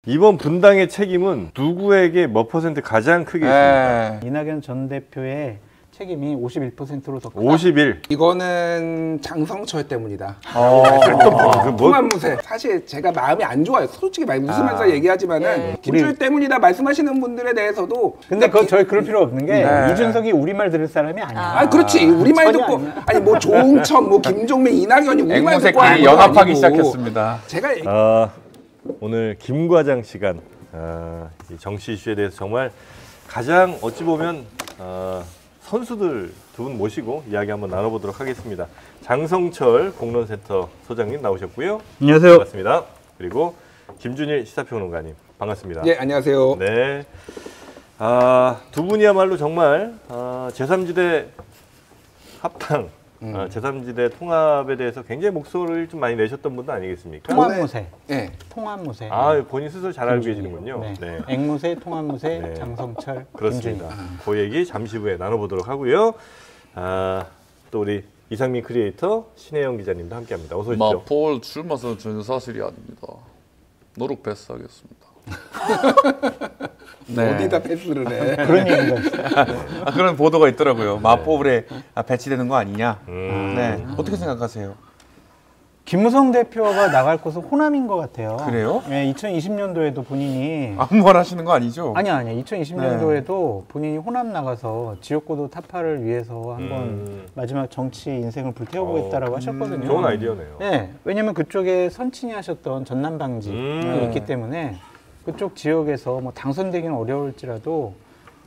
이번 분당의 책임은 누구에게 몇 퍼센트 가장 크게 있습니까? 이낙연 전 대표의 책임이 51%로 더 크다. 51. 이거는 장성철 때문이다. 통합무새. 사실 제가 마음이 안 좋아요. 솔직히 말 웃으면서 얘기하지만은 김준일 때문이다 말씀하시는 분들에 대해서도. 근데 저희 그럴 필요 없는 게 이준석이 우리말 들을 사람이 아니야. 아, 그렇지. 우리말 듣고 아니야. 아니 뭐 조응천, 뭐 김종민, 이낙연이 우리말 듣고 앵무새끼리 연합하기 시작했습니다. 제가 오늘 김 과장 시간, 이 정치 이슈에 대해서 정말 가장 어찌 보면 선수들 두 분 모시고 이야기 한번 나눠보도록 하겠습니다. 장성철 공론센터 소장님 나오셨고요. 안녕하세요. 반갑습니다. 그리고 김준일 시사평론가님 반갑습니다. 예, 안녕하세요. 네. 두 분이야말로 정말 제3지대 합당, 제3지대 통합에 대해서 굉장히 목소리를 좀 많이 내셨던 분도 아니겠습니까? 통합무새. 네. 통합무새. 본인 스스로 잘 알고 계시는군요. 네. 네. 앵무새, 통합무새, 네. 장성철, 그렇습니다. 김준일. 그 얘기 잠시 후에 나눠보도록 하고요. 또 우리 이상민 크리에이터 신혜영 기자님도 함께합니다. 어서 오십시오. 마포 출마선 전혀 사실이 아닙니다. 노력 패스하겠습니다. 네. 어디다 패스를 해? 그런 얘기가 있어요. 그런 보도가 있더라고요. 마포울에 배치되는 거 아니냐. 네. 어떻게 생각하세요? 김무성 대표가 나갈 곳은 호남인 것 같아요. 그래요? 네, 2020년도에도 본인이 아무 말 하시는 거 아니죠? 아니야. 2020년도에도 본인이 호남 나가서 지역구도 타파를 위해서 한번 마지막 정치 인생을 불태워보겠다라고 하셨거든요. 좋은 아이디어네요. 네, 왜냐면 그쪽에 선친이 하셨던 전남방지 있기 때문에 그쪽 지역에서 뭐 당선되기는 어려울지라도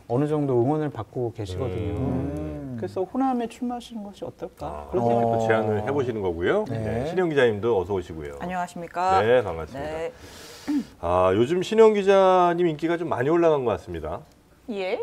어느 정도 응원을 받고 계시거든요. 그래서 호남에 출마하시는 것이 어떨까? 그런 생각이 또 제안을 해보시는 거고요. 네. 신영 기자님도 어서 오시고요. 안녕하십니까? 네, 반갑습니다. 네. 요즘 신영 기자님 인기가 좀 많이 올라간 것 같습니다. 예?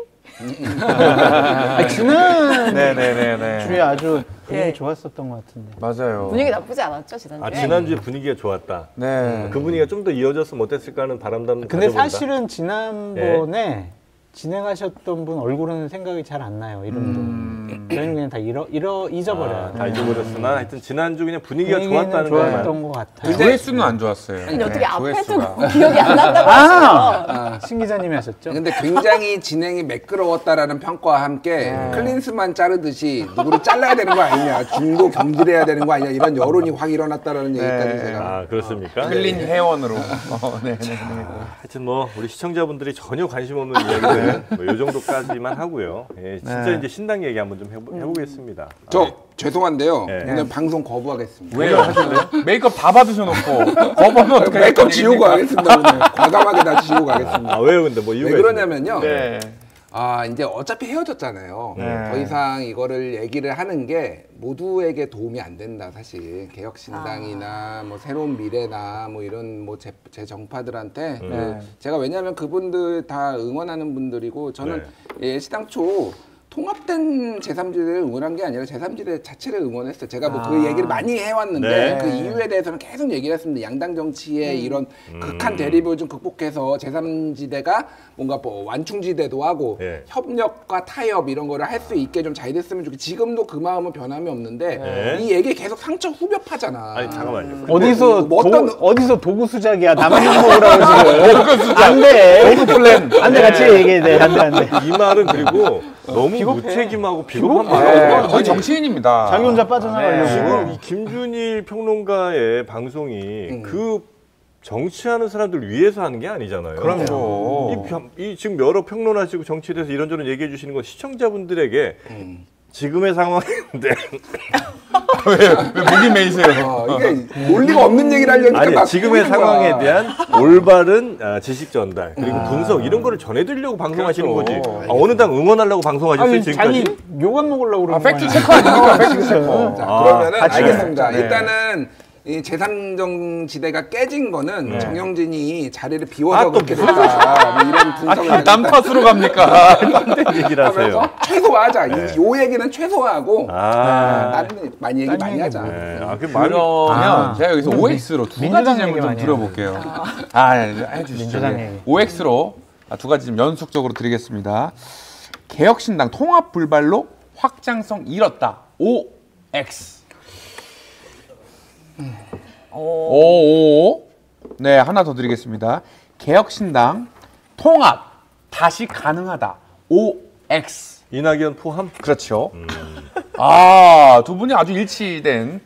지난 네네네네. 주에 아주 분위기 예. 좋았었던 것 같은데. 맞아요. 분위기 나쁘지 않았죠, 지난주에? 지난주에 분위기가 좋았다. 네. 그 분위기가 좀 더 이어졌으면 어땠을까 하는 바람도 근데 가져본다. 사실은 지난번에 진행하셨던 분 얼굴은 생각이 잘 안 나요, 이름도. 저희는 그냥 다 잊어버려요. 다 잊어버렸으나 하여튼 지난주 그냥 분위기가 분위기는 좋았다는 것만. 좋았던 것 같아요. 조회수는 안 좋았어요. 근데 어떻게 앞에도 조회수가. 기억이 안 난다고 하시죠? 신 기자님이 하셨죠? 근데 굉장히 진행이 매끄러웠다라는 평가와 함께 클린스만 자르듯이 누구를 잘라야 되는 거 아니냐, 중도 경질해야 되는 거 아니냐 이런 여론이 확 일어났다라는 얘기까지 제가. 그렇습니까? 클린 회원으로. 하여튼 뭐 우리 시청자분들이 전혀 관심 없는 이야기들은 이 정도까지만 하고요. 예, 진짜 이제 신당 얘기 한번 좀 해보겠습니다. 저 죄송한데요. 네. 오늘 방송 거부하겠습니다. 왜요? 메이크업 다 받으셔놓고 거부하면 어떡해? 메이크업 지우고 가겠습니다. 오늘 과감하게 다 지우고 가겠습니다. 왜요? 근데 뭐 이유가 왜 그러냐면요. 네. 이제 어차피 헤어졌잖아요. 네. 더 이상 이거를 얘기를 하는 게 모두에게 도움이 안 된다. 사실 개혁신당이나 뭐 새로운 미래나 뭐 이런 뭐 제 정파들한테 제가 왜냐하면 그분들 다 응원하는 분들이고 저는 시당초 통합된 제3지대를 응원한 게 아니라 제3지대 자체를 응원했어요. 제가 뭐 그 얘기를 많이 해왔는데 그 이유에 대해서는 계속 얘기를 했습니다. 양당 정치의 이런 극한 대립을 좀 극복해서 제3지대가 뭔가 뭐 완충지대도 하고 협력과 타협 이런 거를 할 수 있게 좀 잘 됐으면 좋겠고 지금도 그 마음은 변함이 없는데 이 얘기 계속 상처 후벼파잖아. 아니 잠깐만요. 어디서 도구 수작이야? 나만 욕 먹으라고 지금. 도구 수작. 안 돼. 도구 플랜. 안 돼, 같이 얘기해야 돼. 안 돼, 안 돼. 이 말은 그리고 너무 무책임하고 비겁한 네. 말이에요. 거의 정치인입니다. 자기 혼자 빠져나가려고. 지금 이 김준일 평론가의 방송이 그 정치하는 사람들 위해서 하는 게 아니잖아요. 그럼요. 이 지금 여러 평론하시고 정치에 대해서 이런저런 얘기해 주시는 건 시청자분들에게 지금의 상황인데 왜 목이 메이세요? 이게 논리가 없는 얘기를 하려니까 아니 막 지금의 꼬이는 상황에 거야. 대한 올바른 지식 전달 그리고 분석 이런 거를 전해드리려고 방송하시는 그렇죠. 거지. 어느 당 응원하려고 방송하셨어요 아니, 지금까지? 자기 욕안 먹으려고 그러는 팩트 거야. 체크 아닙니까? 팩트 체크. 자, 그러면은 같이 알겠습니다. 네. 일단은 이 제3정지대가 깨진 거는 정영진이 자리를 비워서 그렇게 됐다. 뭐 이런 분석을 남 탓으로 갑니까? 얘기를 하세요. 하면서 최소화하자. 요 얘기는 최소화하고 다른 많이 얘기 많이 하자. 그러면 제가 여기서 OX로 두 가지 질문 좀 많이 드려볼게요. 해주시죠. 민주당 얘기. OX로 두 가지 질문 연속적으로 드리겠습니다. 개혁신당 통합 불발로 확장성 잃었다. OX. 오. 네, 하나 더 드리겠습니다. 개혁신당 통합 다시 가능하다. OX. 이낙연 포함? 그렇죠. 아, 두 분이 아주 일치된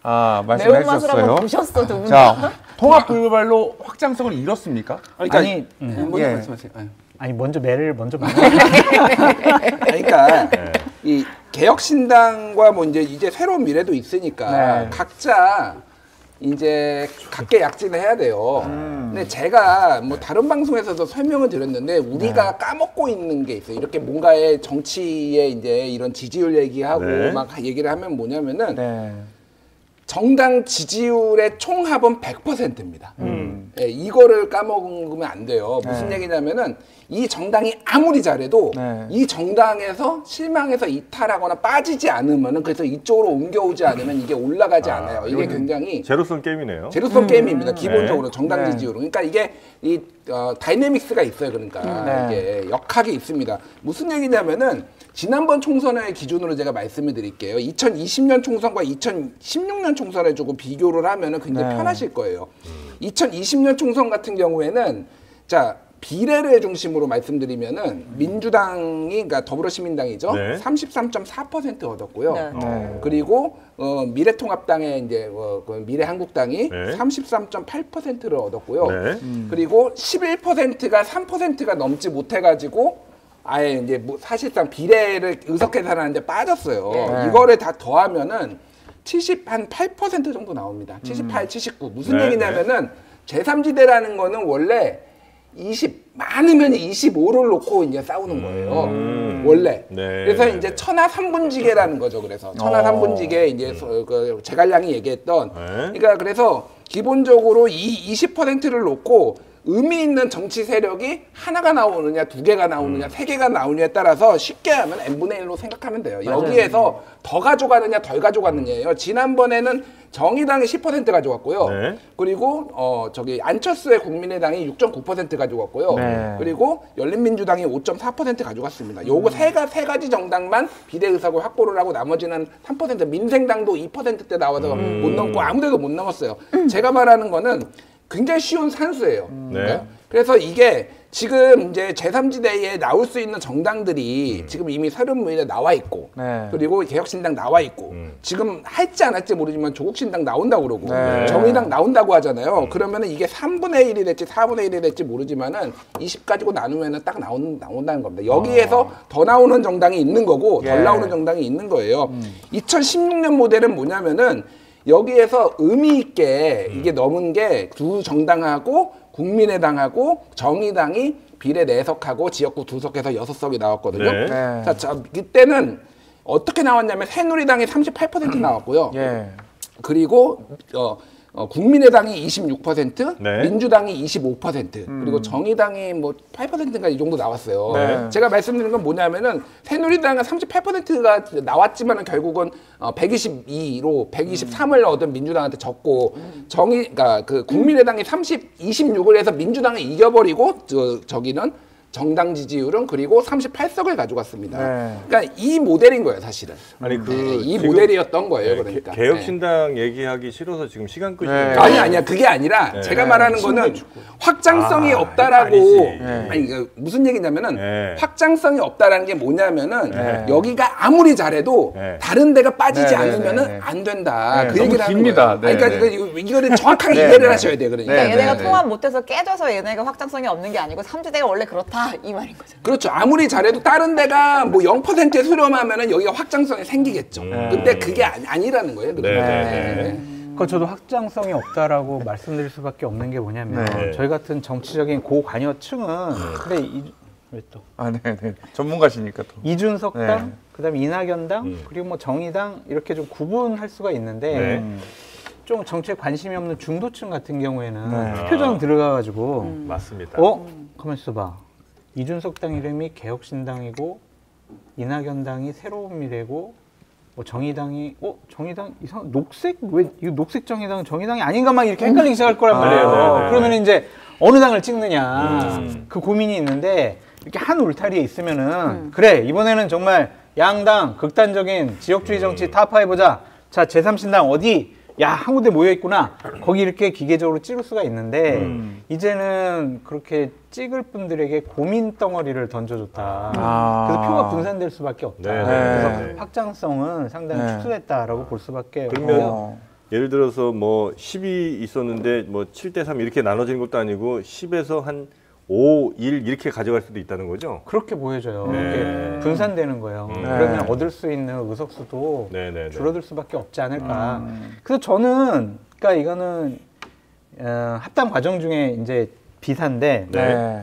말씀을 매운맛을 한번 해주셨어요. 보셨어, 두 분. 자, 통합 불발로 확장성을 잃었습니까? 아니, 먼저 예. 말씀하세요. 아니 먼저 매를 먼저 말. 그러니까 이 개혁신당과 뭐 이제 새로운 미래도 있으니까 네. 각자 이제 각계 약진을 해야 돼요. 근데 제가 뭐 다른 방송에서도 설명을 드렸는데 우리가 까먹고 있는 게 있어요. 이렇게 뭔가의 정치에 이제 이런 지지율 얘기하고 네. 막 얘기를 하면 뭐냐면은 네. 정당 지지율의 총합은 100%입니다. 예, 이거를 까먹으면 안 돼요. 무슨 얘기냐면은 이 정당이 아무리 잘해도 네. 이 정당에서 실망해서 이탈하거나 빠지지 않으면은 그래서 이쪽으로 옮겨오지 않으면 이게 올라가지 않아요. 이게 굉장히 제로섬 게임이네요. 제로섬 게임입니다. 기본적으로 정당 네. 지지율은. 그러니까 이게 이 다이내믹스가 있어요. 그러니까 네. 이게 역학이 있습니다. 무슨 얘기냐면은 지난번 총선의 기준으로 제가 말씀을 드릴게요. 2020년 총선과 2016년 총선을 조금 비교를 하면은 굉장히 네. 편하실 거예요. 2020년 총선 같은 경우에는 자 비례를 중심으로 말씀드리면은 민주당이 그러니까 더불어시민당이죠. 네. 33.4% 얻었고요. 네. 네. 그리고 미래통합당의 이제 그 미래한국당이 네. 33.8%를 얻었고요. 네. 그리고 11%가 3%가 넘지 못해가지고 아예 이제 뭐 사실상 비례를 의석 계산하는데 빠졌어요. 네. 이거를 다 더하면은 78% 정도 나옵니다. 78, 79. 무슨 네, 얘기냐면은 제3지대라는 거는 원래 많으면 25를 놓고 이제 싸우는 거예요. 원래. 네. 그래서 이제 천하 삼분지계라는 거죠. 그래서 천하 삼분지계 이제 그 제갈량이 얘기했던. 그러니까 그래서 기본적으로 이 20%를 놓고 의미 있는 정치 세력이 하나가 나오느냐, 두 개가 나오느냐, 세 개가 나오느냐에 따라서 쉽게 하면 n분의 1로 생각하면 돼요. 여기에서 더 가져가느냐, 덜 가져가느냐예요. 지난번에는 정의당이 10% 가져갔고요. 네. 그리고 저기 안철수의 국민의당이 6.9% 가져갔고요. 네. 그리고 열린민주당이 5.4% 가져갔습니다. 요거 세 가지 정당만 비례 의석을 확보를 하고 나머지는 3%, 민생당도 2%대 나와서 못 넘고 아무데도 못 넘었어요. 제가 말하는 거는 굉장히 쉬운 산수예요. 네. 그래서 이게 지금 이제 제3지대에 나올 수 있는 정당들이 지금 이미 새로운 미래 나와 있고 네. 그리고 개혁신당 나와 있고 지금 할지 안 할지 모르지만 조국신당 나온다고 그러고 네. 정의당 나온다고 하잖아요. 그러면은 이게 3분의 1이 될지 4분의 1이 될지 모르지만은 20 가지고 나누면은 딱 나온다는 겁니다. 여기에서 더 나오는 정당이 있는 거고 덜 예. 나오는 정당이 있는 거예요. 2016년 모델은 뭐냐면은 여기에서 의미 있게 이게 넘은 게 두 정당하고 국민의당하고 정의당이 비례 4석하고 지역구 2석에서 6석이 나왔거든요. 네. 네. 자, 이때는 어떻게 나왔냐면 새누리당이 38% 나왔고요. 예. 그리고 국민의당이 26%, 네. 민주당이 25%, 그리고 정의당이 뭐 8%인가 이 정도 나왔어요. 네. 제가 말씀드린 건 뭐냐면은 새누리당은 38%가 나왔지만은 결국은 122로 123을 얻은 민주당한테 졌고 그러니까 그 국민의당이 26을 해서 민주당을 이겨버리고 저기는 정당 지지율은 그리고 38석을 가져갔습니다. 네. 그러니까 이 모델인 거예요, 사실은. 아니 그 이 지금 모델이었던 거예요, 그러니까. 개혁신당 얘기하기 싫어서 지금 시간 끄시는 네. 거예요. 아니야 그게 아니라 네. 제가 말하는 거는 확장성이 아, 없다라고 아니지. 아니 그러니까 무슨 얘기냐면은 네. 확장성이 없다라는 게 뭐냐면은 네. 여기가 아무리 잘해도 네. 다른 데가 빠지지 네, 네, 않으면은 네, 네. 안 된다. 네, 그 너무 얘기를 하는 깁니다. 거예요. 네, 그러니까 네. 이거를 정확하게 네, 이해를 네. 하셔야 돼요. 그러니까. 그러니까 네, 얘네가 네. 통합 못해서 깨져서 얘네가 확장성이 없는 게 아니고 3지대가 원래 그렇다 이 말인 거죠. 그렇죠. 아무리 잘해도 다른 데가 뭐 0%에 수렴하면은 여기가 확장성이 생기겠죠. 근데 그게 아니라는 거예요. 그러니까. 네. 그러니까 저도 확장성이 없다라고 말씀드릴 수밖에 없는 게 뭐냐면 네. 저희 같은 정치적인 고관여층은 그래 왜 또 아, 네, 네. 전문가시니까 또. 이준석당, 네. 그다음에 이낙연당, 그리고 뭐 정의당 이렇게 좀 구분할 수가 있는데 네. 좀 정치에 관심이 없는 중도층 같은 경우에는 네. 투표장 들어가가지고 맞습니다. 가만 있어봐. 이준석당 이름이 개혁신당이고 이낙연당이 새로운 미래고 뭐 정의당이 정의당 이상 녹색 왜 이거 녹색 정의당이 아닌가 막 이렇게 헷갈리기 시작할 거란 말이에요. 네네네. 그러면 이제 어느 당을 찍느냐 그 고민이 있는데 이렇게 한 울타리에 있으면은 그래 이번에는 정말 양당 극단적인 지역주의 정치 타파해보자. 자 제3신당 어디 야, 한 군데 모여 있구나. 거기 이렇게 기계적으로 찍을 수가 있는데 이제는 그렇게 찍을 분들에게 고민 덩어리를 던져줬다. 그래서 표가 분산될 수밖에 없다. 네, 그래서 네. 확장성은 상당히 축소됐다라고 볼 수밖에 그러면 없고요. 예를 들어서 뭐 10이 있었는데 뭐 7대 3 이렇게 나눠지는 것도 아니고 10에서 한 5, 1 이렇게 가져갈 수도 있다는 거죠. 그렇게 보여져요. 네. 이렇게 분산되는 거예요. 그러면 얻을 수 있는 의석수도 네, 네, 네. 줄어들 수밖에 없지 않을까. 그래서 저는, 그러니까 이거는 합당 과정 중에 이제 비사인데 네.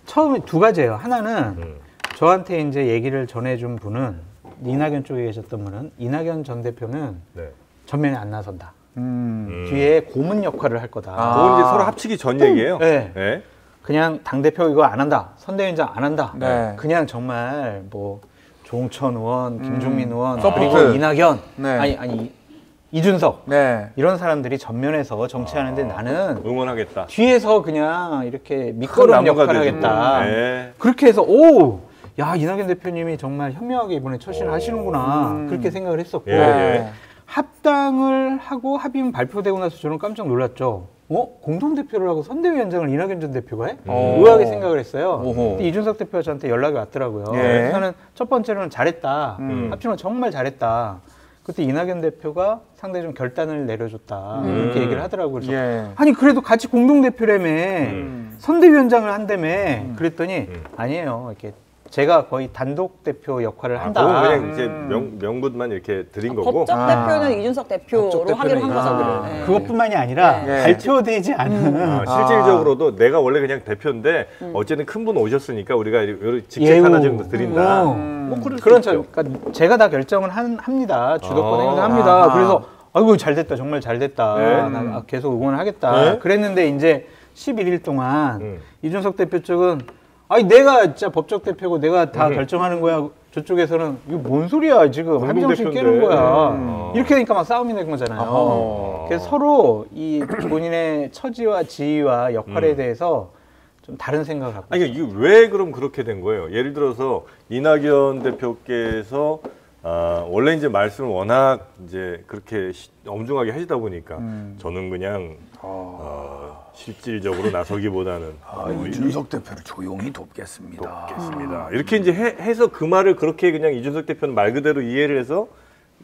처음에 두 가지예요. 하나는 저한테 이제 얘기를 전해준 분은 이낙연 쪽에 계셨던 분은 이낙연 전 대표는 네. 전면에 안 나선다. 뒤에 고문 역할을 할 거다. 그건 이제 서로 합치기 전 얘기예요. 네. 네. 그냥 당대표 이거 안 한다. 선대위원장 안 한다. 네. 그냥 정말 뭐 조홍천 의원, 김종민 의원, 서포트. 그리고 이낙연, 네. 아니 이준석 네. 이런 사람들이 전면에서 정치하는데 나는 응원하겠다. 뒤에서 그냥 이렇게 밑거름 나무가 역할을 되죠. 하겠다. 네. 그렇게 해서 야, 이낙연 대표님이 정말 현명하게 이번에 처신을 하시는구나. 그렇게 생각을 했었고 예, 예. 합당을 하고 합의문 발표되고 나서 저는 깜짝 놀랐죠. 공동대표를 하고 선대위원장을 이낙연 전 대표가 해? 의아하게 생각을 했어요. 오호. 근데 이준석 대표가 저한테 연락이 왔더라고요. 예. 그래서 저는 첫 번째로는 잘했다. 합치면 정말 잘했다. 그때 이낙연 대표가 상당히 좀 결단을 내려줬다. 이렇게 얘기를 하더라고요. 그래서 예. 아니 그래도 같이 공동대표라며 선대위원장을 한다며 그랬더니 아니에요. 이렇게 제가 거의 단독 대표 역할을 한다. 그건 그냥 이제 명분만 이렇게 드린 거고. 법적 대표는 이준석 대표로 하기로 한 거죠. 네. 그것뿐만이 아니라 네. 발표되지 않은 실질적으로도 내가 원래 그냥 대표인데 어쨌든 큰 분 오셨으니까 우리가 이런 직책 하나 정도 드린다. 뭐 그럴 수 그런 있죠. 그러니까 제가 다 결정을 합니다. 주도권 행사합니다. 아하. 그래서 아이고 잘 됐다. 정말 잘 됐다. 네. 나 계속 응원을 하겠다. 네. 그랬는데 이제 11일 동안 이준석 대표 쪽은 아니 내가 진짜 법적 대표고 내가 다 결정하는 거야. 저쪽에서는 이거 뭔 소리야 지금 합의 정신 깨는 거야. 이렇게 되니까 막 싸움이 된 거잖아요. 그래서 서로 이 본인의 처지와 지위와 역할에 대해서 좀 다른 생각을 갖고. 아니 이게 왜 그럼 그렇게 된 거예요? 예를 들어서 이낙연 대표께서 원래 이제 말씀을 워낙 이제 그렇게 엄중하게 하시다 보니까 저는 그냥 실질적으로 나서기보다는 이준석 대표를 조용히 돕겠습니다. 돕겠습니다. 이렇게 이제 해서 그 말을 그렇게 그냥 이준석 대표는 말 그대로 이해를 해서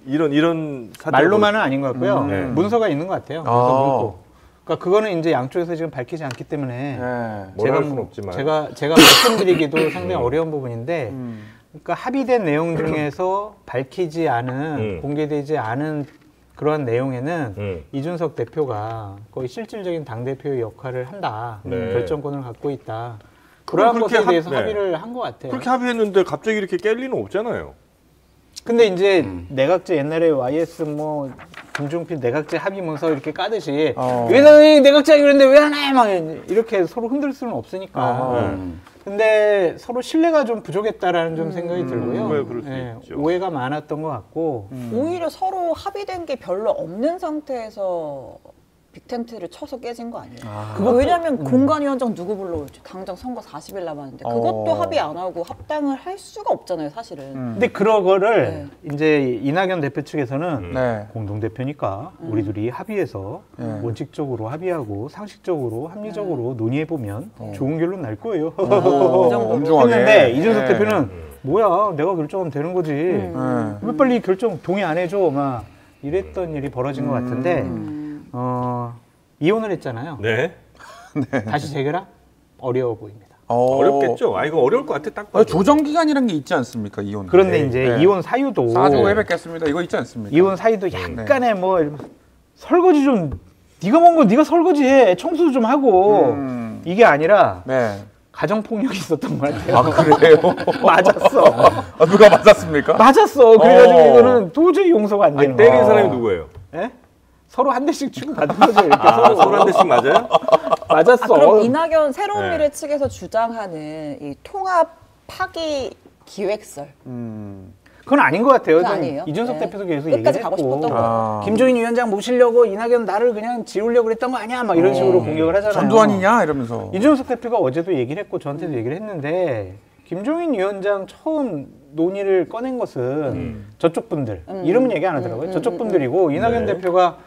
이런 사태가 말로만은 아닌 것 같고요. 네. 문서가 있는 것 같아요. 문서 문고. 그러니까 그거는 이제 양쪽에서 지금 밝히지 않기 때문에 뭐라 할 수는 없지만. 제가 말씀드리기도 상당히 어려운 부분인데 그러니까 합의된 내용 중에서 밝히지 않은 공개되지 않은 그러한 내용에는 이준석 대표가 거의 실질적인 당대표의 역할을 한다. 네. 결정권을 갖고 있다. 그러한 그렇게 것에 대해서 네. 합의를 한 것 같아요. 그렇게 합의했는데 갑자기 이렇게 깰 리는 없잖아요. 근데 이제 내각제 옛날에 YS 뭐 김종필 내각제 합의 문서 이렇게 까듯이 왜 내각제 하기로 했는데 왜 안 해? 막 이렇게 서로 흔들 수는 없으니까. 근데 서로 신뢰가 좀 부족했다라는 좀 생각이 들고요. 네, 그럴 수 있죠. 오해가 많았던 것 같고. 오히려 서로 합의된 게 별로 없는 상태에서 빅텐트를 쳐서 깨진 거 아니에요? 왜냐하면 공관위원장 누구 불러올지 당장 선거 40일 남았는데 그것도 합의 안 하고 합당을 할 수가 없잖아요, 사실은. 근데 그런 거를 이제 이낙연 대표 측에서는 네. 공동대표니까 우리 둘이 합의해서 원칙적으로 합의하고 상식적으로 합리적으로 논의해보면 좋은 결론 날 거예요. 엄중하게. 했는데 이준석 네. 대표는 뭐야 내가 결정하면 되는 거지 왜 빨리 결정 동의 안 해줘 막 이랬던 일이 벌어진 것 같은데 이혼을 했잖아요. 네. 다시 재결합 어려워 보입니다. 어렵겠죠. 이거 어려울 것 같아. 딱 봐도. 조정 기간이란 게 있지 않습니까? 이혼. 그런데 이제 네. 이혼 사유도 사주 회백했습니다. 이거 있지 않습니까? 이혼 사유도 약간의 뭐 설거지 좀 네가 먹은 거 네가 설거지해 청소도 좀 하고 이게 아니라 네. 가정 폭력이 있었던 것 같아요. 아 그래요? 맞았어. 누가 맞았습니까? 맞았어. 그래가지고 이거는 도저히 용서가 안 되는 아니, 때린 거야. 사람이 누구예요? 예? 서로 한 대씩 주고 받은 거죠. 이렇게 서로 한 대씩 맞아요? 맞았어. 그럼 이낙연 새로운 네. 미래 측에서 주장하는 이 통합 파기 기획설 그건 아닌 것 같아요. 그거 아니에요? 이준석 네. 대표도 계속 끝까지 얘기를 가고 했고 싶었던 거예요. 김종인 위원장 모시려고 이낙연 나를 그냥 지우려고 그랬던 거 아니야? 막 이런 식으로 공격을 하잖아요. 전두환이냐 이러면서. 이준석 대표가 어제도 얘기를 했고 저한테도 얘기를 했는데 김종인 위원장 처음 논의를 꺼낸 것은 저쪽 분들 이름은 얘기 안 하더라고요. 저쪽 분들이고 이낙연 대표가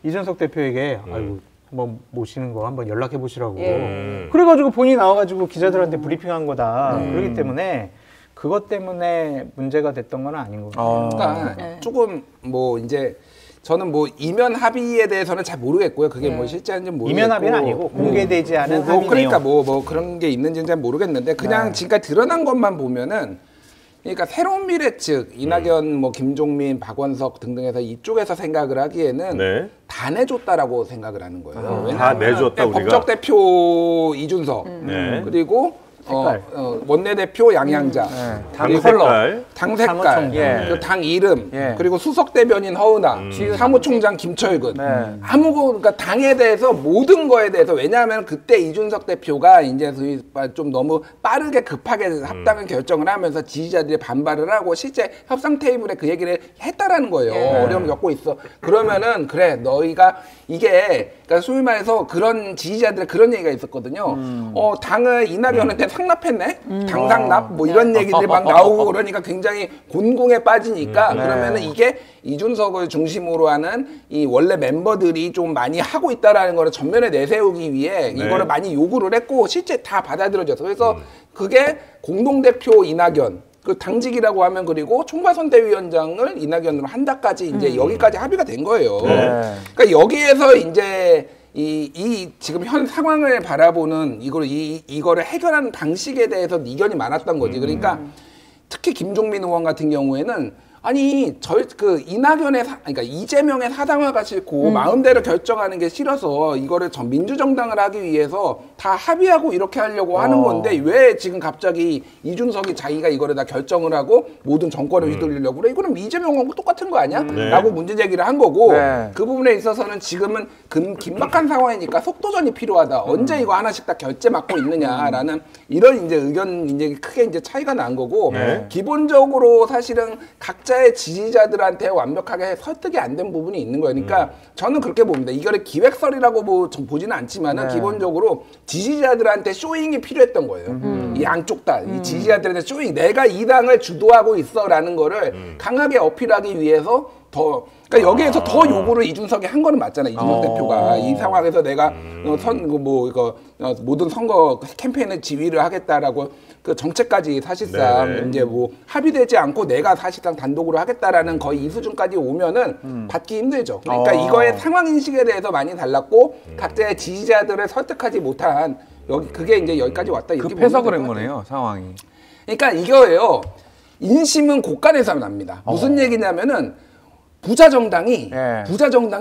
이준석 대표에게 아이고 한번 모시는 거 한번 연락해 보시라고. 예. 그래가지고 본인이 나와가지고 기자들한테 브리핑한 거다. 그렇기 때문에 그것 때문에 문제가 됐던 건 아닌 것 같아요. 그러니까 네. 조금 뭐 이제 저는 뭐 이면 합의에 대해서는 잘 모르겠고요. 그게 뭐 실제인지 모르겠고. 이면 합의는 아니고 공개되지 않은 합의 그러니까 내용. 뭐 그런 게 있는지는 잘 모르겠는데 그냥 지금까지 드러난 것만 보면은 그러니까 새로운 미래 측 이낙연 뭐 김종민 박원석 등등해서 이쪽에서 생각을 하기에는 네. 다 내줬다라고 생각을 하는 거예요. 왜냐하면 다 내줬다, 우리가? 법적 대표 이준석 네. 그리고 색깔. 원내대표 양양자 당 그리고 색깔. 당 색깔, 사무총장. 그리고 당 이름, 예. 그리고 수석 대변인 허은하, 사무총장 김철근, 그러니까 당에 대해서 모든 거에 대해서 왜냐하면 그때 이준석 대표가 이제 좀 너무 빠르게 급하게 합당을 결정을 하면서 지지자들이 반발을 하고 실제 협상 테이블에 그 얘기를 했다라는 거예요. 어려움 겪고 있어. 그러면은 그래 너희가 이게 그러니까 소위 말해서 그런 지지자들의 그런 얘기가 있었거든요. 당을 이낙연한테 상납했네, 당상납 뭐 이런 얘기들이 막 나오고 그러니까 굉장히 곤궁에 빠지니까 그러면은 이게 이준석을 중심으로 하는 이 원래 멤버들이 좀 많이 하고 있다라는 거를 전면에 내세우기 위해 이거를 많이 요구를 했고 실제 다 받아들여져서 그래서 그게 공동대표 이낙연 그 당직이라고 하면 그리고 총괄선대위원장을 이낙연으로 한다까지 이제 여기까지 합의가 된 거예요. 그러니까 여기에서 이제 이 지금 현 상황을 바라보는 이거를 해결하는 방식에 대해서 이견이 많았던 거지. 그러니까 특히 김종민 의원 같은 경우에는 아니 그 이낙연의 그러니까 이재명의 사당화가 싫고 마음대로 결정하는 게 싫어서 이거를 전 민주정당을 하기 위해서 다 합의하고 이렇게 하려고 하는 건데 왜 지금 갑자기 이준석이 자기가 이거를 다 결정을 하고 모든 정권을 휘둘리려고 그래? 이거는 이재명하고 똑같은 거 아니야? 라고 문제 제기를 한 거고 그 부분에 있어서는 지금은 긴박한 상황이니까 속도전이 필요하다. 언제 이거 하나씩 다 결제 맡고 있느냐라는 이런 이제 의견 이제 크게 이제 차이가 난 거고 기본적으로 사실은 각자의 지지자들한테 완벽하게 설득이 안 된 부분이 있는 거예요. 그러니까 저는 그렇게 봅니다. 이거를 기획설이라고 보지는 않지만은 기본적으로 지지자들한테 쇼잉이 필요했던 거예요. 이 양쪽 다. 이 지지자들한테 쇼잉. 내가 이 당을 주도하고 있어라는 거를 강하게 어필하기 위해서 그러니까 여기에서 더 요구를 이준석이 한 거는 맞잖아요. 이준석 대표가 이 상황에서 내가 모든 선거 캠페인을 지휘를 하겠다라고 그 정책까지 사실상 이제 뭐 합의되지 않고 내가 사실상 단독으로 하겠다라는 거의 이 수준까지 오면은 받기 힘들죠. 그러니까 이거의 상황 인식에 대해서 많이 달랐고 각자의 지지자들을 설득하지 못한 그게 이제 여기까지 왔다 이렇게 급해서 보면 그런 될것 같아요. 거네요, 상황이. 그러니까 이거예요. 인심은 곳간에서 납니다. 무슨 얘기냐면은 부자 정당이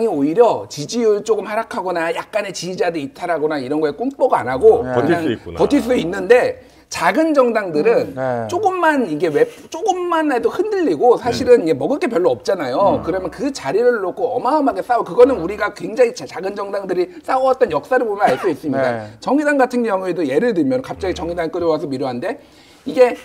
오히려 지지율 조금 하락하거나 약간의 지지자들 이탈하거나 이런 거에 꿈뻑 안 하고 버틸 수 있구나. 버틸 수 있는데 작은 정당들은 조금만 이게 조금만 해도 흔들리고 사실은 이게 먹을 게 별로 없잖아요. 그러면 그 자리를 놓고 어마어마하게 싸워. 그거는 우리가 굉장히 작은 정당들이 싸워왔던 역사를 보면 알 수 있습니다. 정의당 같은 경우에도 예를 들면 갑자기 정의당 끌어와서 밀어왔는데 이게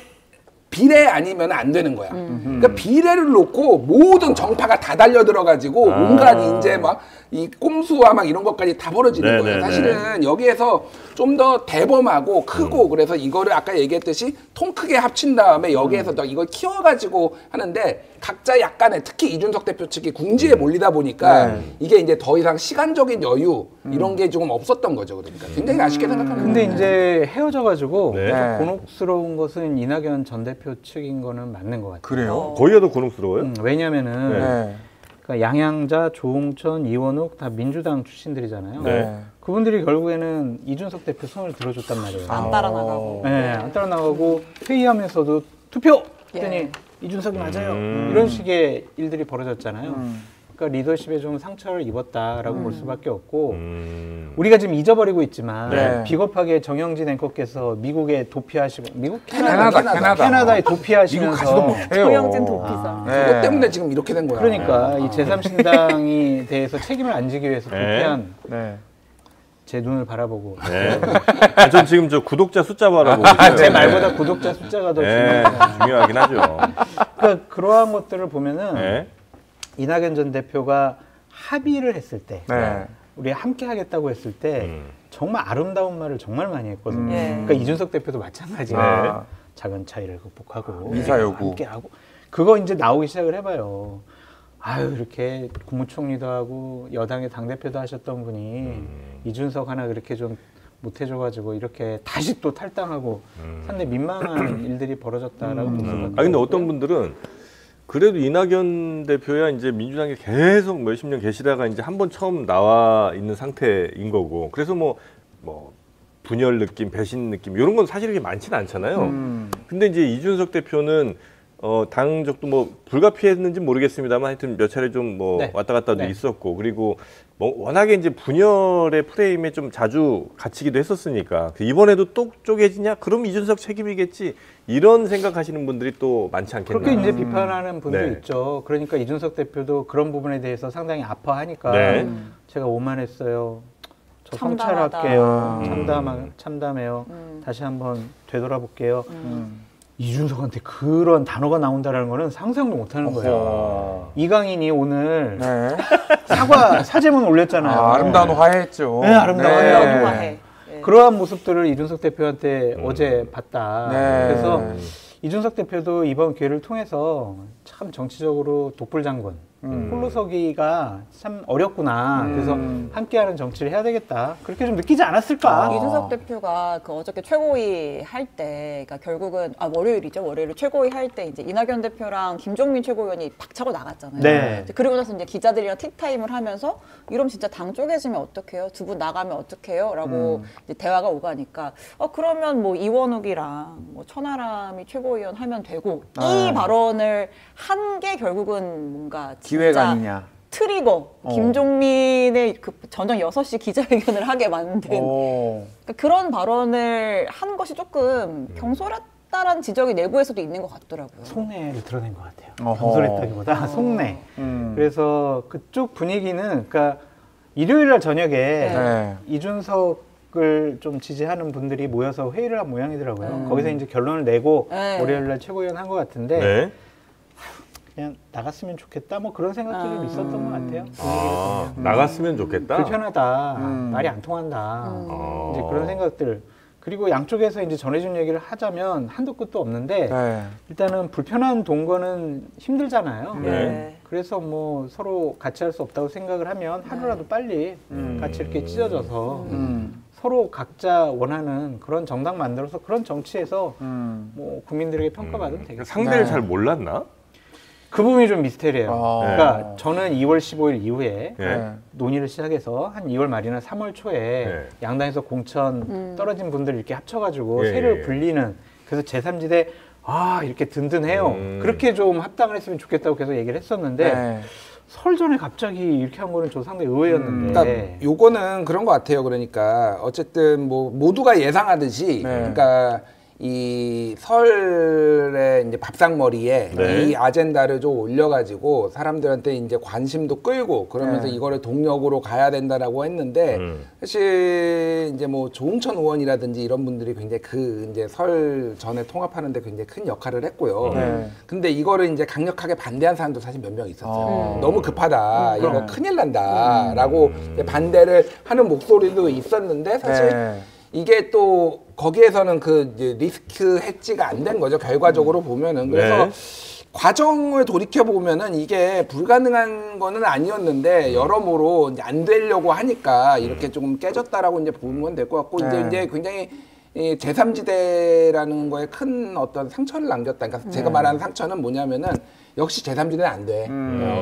비례 아니면 안 되는 거야. 그러니까 비례를 놓고 모든 정파가 다 달려들어가지고 온갖 이제 막 이 꼼수와 막 이런 것까지 다 벌어지는 거예요. 사실은 여기에서 좀 더 대범하고 크고 그래서 이거를 아까 얘기했듯이 통 크게 합친 다음에 여기에서 더 이걸 키워가지고 하는데 각자 약간의 특히 이준석 대표 측이 궁지에 몰리다 보니까 이게 이제 더 이상 시간적인 여유 이런 게 조금 없었던 거죠. 그러니까 굉장히 아쉽게 생각합니다. 근데 이제 헤어져가지고 곤혹스러운 것은 이낙연 전 대표 측인 거는 맞는 것 같아요. 그래요? 거기가 더 곤혹스러워요? 왜냐면은 그러니까 양양자, 조홍천, 이원욱 다 민주당 출신들이잖아요. 그분들이 결국에는 이준석 대표 손을 들어줬단 말이에요. 안 따라 나가고. 안 따라 나가고 회의하면서도 투표 했더니 이준석이 맞아요. 이런 식의 일들이 벌어졌잖아요. 그러니까 리더십에 좀 상처를 입었다라고 볼 수밖에 없고 우리가 지금 잊어버리고 있지만 비겁하게 정영진 앵커께서 미국에 도피하시고 캐나다에 도피하시면서 정영진 도피사. 그것 때문에 지금 이렇게 된 거야. 그러니까 이 제3신당이 대해서 책임을 안 지기 위해서 도피한 제 눈을 바라보고 전 지금 저 구독자 숫자 바라보고 있어요. 제 말보다 구독자 숫자가 더 중요하긴 하죠. 그러니까 그러한 것들을 보면은 이낙연 전 대표가 합의를 했을 때 우리 함께 하겠다고 했을 때 정말 아름다운 말을 정말 많이 했거든요. 그러니까 이준석 대표도 마찬가지예요. 작은 차이를 극복하고 이사 요구 함께 하고 그거 이제 나오기 시작을 해봐요. 아유 이렇게 국무총리도 하고 여당의 당대표도 하셨던 분이 이준석 하나 그렇게 좀 못해줘가지고 이렇게 다시 또 탈당하고 상당히 민망한 일들이 벌어졌다라고 보거든요. 아 근데 어떤 분들은 그래도 이낙연 대표야 이제 민주당에 계속 몇십 년 계시다가 이제 한 번 처음 나와 있는 상태인 거고 그래서 뭐 분열 느낌, 배신 느낌 이런 건 사실 그렇게 많지는 않잖아요. 근데 이제 이준석 대표는 당적도 뭐 불가피했는지 모르겠습니다만 하여튼 몇 차례 좀 뭐 네. 왔다 갔다도 네. 있었고 그리고 뭐 워낙에 이제 분열의 프레임에 좀 자주 갇히기도 했었으니까 이번에도 또 쪼개지냐? 그럼 이준석 책임이겠지. 이런 생각하시는 분들이 또 많지 않겠나. 그렇게 이제 비판하는 분도 네. 있죠. 그러니까 이준석 대표도 그런 부분에 대해서 상당히 아파하니까 네. 제가 오만했어요. 저 참담하다. 성찰할게요. 참담해요. 다시 한번 되돌아볼게요. 이준석한테 그런 단어가 나온다는 거는 상상도 못하는 거예요. 이강인이 오늘 네. 사제문 올렸잖아요. 아름다운 화해했죠. 네, 아름다운 화해. 아름다운 화해. 네. 그러한 모습들을 이준석 대표한테 어제 봤다. 네. 그래서 이준석 대표도 이번 기회를 통해서 참 정치적으로 독불장군, 홀로서기가 참 어렵구나. 그래서 함께하는 정치를 해야 되겠다. 그렇게 좀 느끼지 않았을까? 이준석 대표가 그 어저께 최고위 할 때, 그러니까 결국은 월요일이죠. 월요일 최고위 할 때 이제 이낙연 대표랑 김종민 최고위원이 박차고 나갔잖아요. 네. 이제 그리고 나서 이제 기자들이랑 티타임을 하면서 이러면 진짜 당 쪼개지면 어떡해요? 두 분 나가면 어떡해요? 라고 이제 대화가 오가니까 그러면 뭐 이원욱이랑 뭐 천하람이 최고위원 하면 되고 이 발언을 한 게 결국은 뭔가 기회가 진짜 아니냐. 트리거 김종민의 그 저녁 6시 기자회견을 하게 만든 그러니까 그런 발언을 한 것이 조금 경솔했다라는 지적이 내부에서도 있는 것 같더라고요. 속내를 드러낸 것 같아요. 어허. 경솔했다기보다 속내. 그래서 그쪽 분위기는 그러니까 일요일 날 저녁에 네. 이준석을 좀 지지하는 분들이 모여서 회의를 한 모양이더라고요. 거기서 이제 결론을 내고 네. 월요일 날 최고위원 한 것 같은데 네. 그냥 나갔으면 좋겠다 뭐 그런 생각들이 좀 있었던 것 같아요. 나갔으면 좋겠다. 불편하다, 말이 안 통한다, 이제 그런 생각들. 그리고 양쪽에서 이제 전해준 얘기를 하자면 한도 끝도 없는데 네. 일단은 불편한 동거는 힘들잖아요. 네. 그래서 뭐 서로 같이 할 수 없다고 생각을 하면 하루라도 빨리 같이 이렇게 찢어져서 서로 각자 원하는 그런 정당 만들어서 그런 정치에서 뭐 국민들에게 평가받으면 되겠습니다. 상대를 잘 몰랐나? 그 부분이 좀 미스테리예요. 아. 그러니까 저는 2월 15일 이후에 네. 논의를 시작해서 한 2월 말이나 3월 초에 네. 양당에서 공천 떨어진 분들 이렇게 합쳐가지고 예, 세를 예. 불리는 그래서 제3지대 이렇게 든든해요. 그렇게 좀 합당을 했으면 좋겠다고 계속 얘기를 했었는데 네. 설 전에 갑자기 이렇게 한 거는 저 상당히 의외였는데 그러니까 요거는 그런 것 같아요. 그러니까 어쨌든 뭐 모두가 예상하듯이 그러니까 이 설에 이제 밥상머리에 네. 이 아젠다를 좀 올려가지고 사람들한테 이제 관심도 끌고 그러면서 이거를 동력으로 가야 된다라고 했는데 사실 이제 뭐 조응천 의원이라든지 이런 분들이 굉장히 그 이제 설 전에 통합하는데 굉장히 큰 역할을 했고요. 근데 이거를 이제 강력하게 반대한 사람도 사실 몇 명 있었어요. 너무 급하다. 이거 큰일 난다라고 이제 반대를 하는 목소리도 있었는데 사실 이게 또 거기에서는 그 이제 리스크 해지가 안 된 거죠. 결과적으로 보면은. 그래서 과정을 돌이켜 보면은 이게 불가능한 거는 아니었는데 여러모로 이제 안 되려고 하니까 이렇게 조금 깨졌다라고 이제 보면 될 것 같고 이제 굉장히 이 제3지대라는 거에 큰 어떤 상처를 남겼다. 그러니까 제가 말하는 상처는 뭐냐면은 역시 제3지대는 안 돼.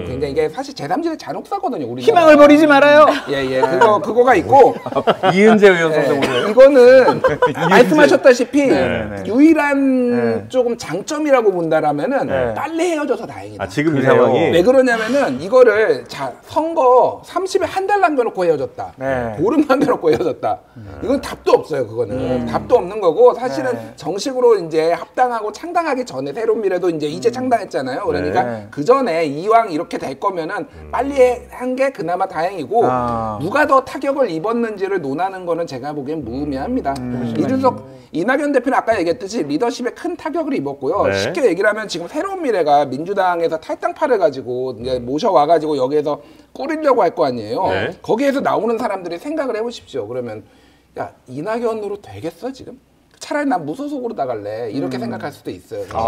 굉장히 이게 사실 제3지대 잔혹사거든요. 우리 희망을 버리지 말아요. 예. 그거가 있고 이은재 의원 선생님. 이거는 말씀하셨다시피 유일한 조금 장점이라고 본다라면은 빨리 헤어져서 다행이다. 지금 이 그래요. 상황이 왜 그러냐면은 이거를 선거 30일 한 달 남겨놓고 헤어졌다. 보름 남겨놓고 헤어졌다. 이건 답도 없어요. 그거는 답도 없는 거고 사실은 정식으로 이제 합당하고 창당하기 전에 새로운 미래도 이제 창당했잖아요. 그러니까 그 전에 이왕 이렇게 될 거면은 빨리 한 게 그나마 다행이고 누가 더 타격을 입었는지를 논하는 거는 제가 보기엔 무의미합니다. 이낙연 대표는 아까 얘기했듯이 리더십에 큰 타격을 입었고요. 네. 쉽게 얘기를 하면 지금 새로운 미래가 민주당에서 탈당파를 가지고 이제 모셔와가지고 여기에서 꾸리려고 할 거 아니에요. 네. 거기에서 나오는 사람들이 생각을 해보십시오. 그러면 야 이낙연으로 되겠어 지금? 차라리 난 무소속으로 나갈래 이렇게 생각할 수도 있어요. 사실은.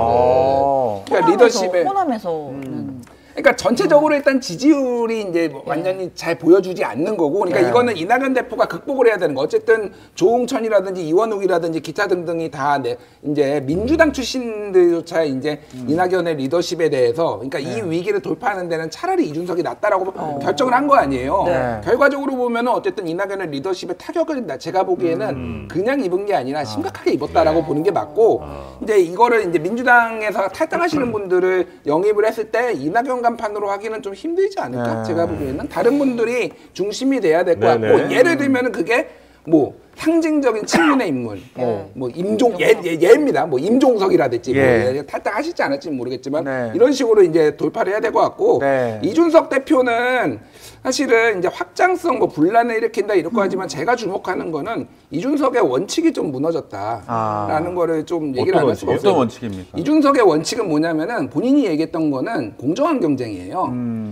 그러니까 리더십에 호남에서는 그러니까 전체적으로 일단 지지율이 이제 뭐 완전히 잘 보여주지 않는 거고, 그러니까 이거는 이낙연 대표가 극복을 해야 되는 거. 어쨌든 조홍천이라든지 이원욱이라든지 기타 등등이 다 이제 민주당 출신들조차 이제 이낙연의 리더십에 대해서, 그러니까 이 위기를 돌파하는 데는 차라리 이준석이 낫다라고 결정을 한 거 아니에요. 결과적으로 보면은 어쨌든 이낙연의 리더십에 타격을 제가 보기에는 그냥 입은 게 아니라 심각하게 입었다라고 보는 게 맞고, 이제 이거를 이제 민주당에서 탈당하시는 분들을 영입을 했을 때 이낙연 간판으로 하기는 좀 힘들지 않을까? 제가 보기에는 다른 분들이 중심이 돼야 될 것 같고, 예를 들면은 그게 뭐 상징적인 친문의 인물, 뭐 임종 예입니다. 뭐 임종석이라든지 뭐 탈당하실지 않을지 모르겠지만 이런 식으로 이제 돌파를 해야 될 것 같고, 이준석 대표는 사실은 이제 확장성 뭐 분란을 일으킨다 이럴 거 하지만 제가 주목하는 거는 이준석의 원칙이 좀 무너졌다라는 거를 좀 얘기를 안 했어요. 어떤 원칙입니까? 이준석의 원칙은 뭐냐면은 본인이 얘기했던 거는 공정한 경쟁이에요.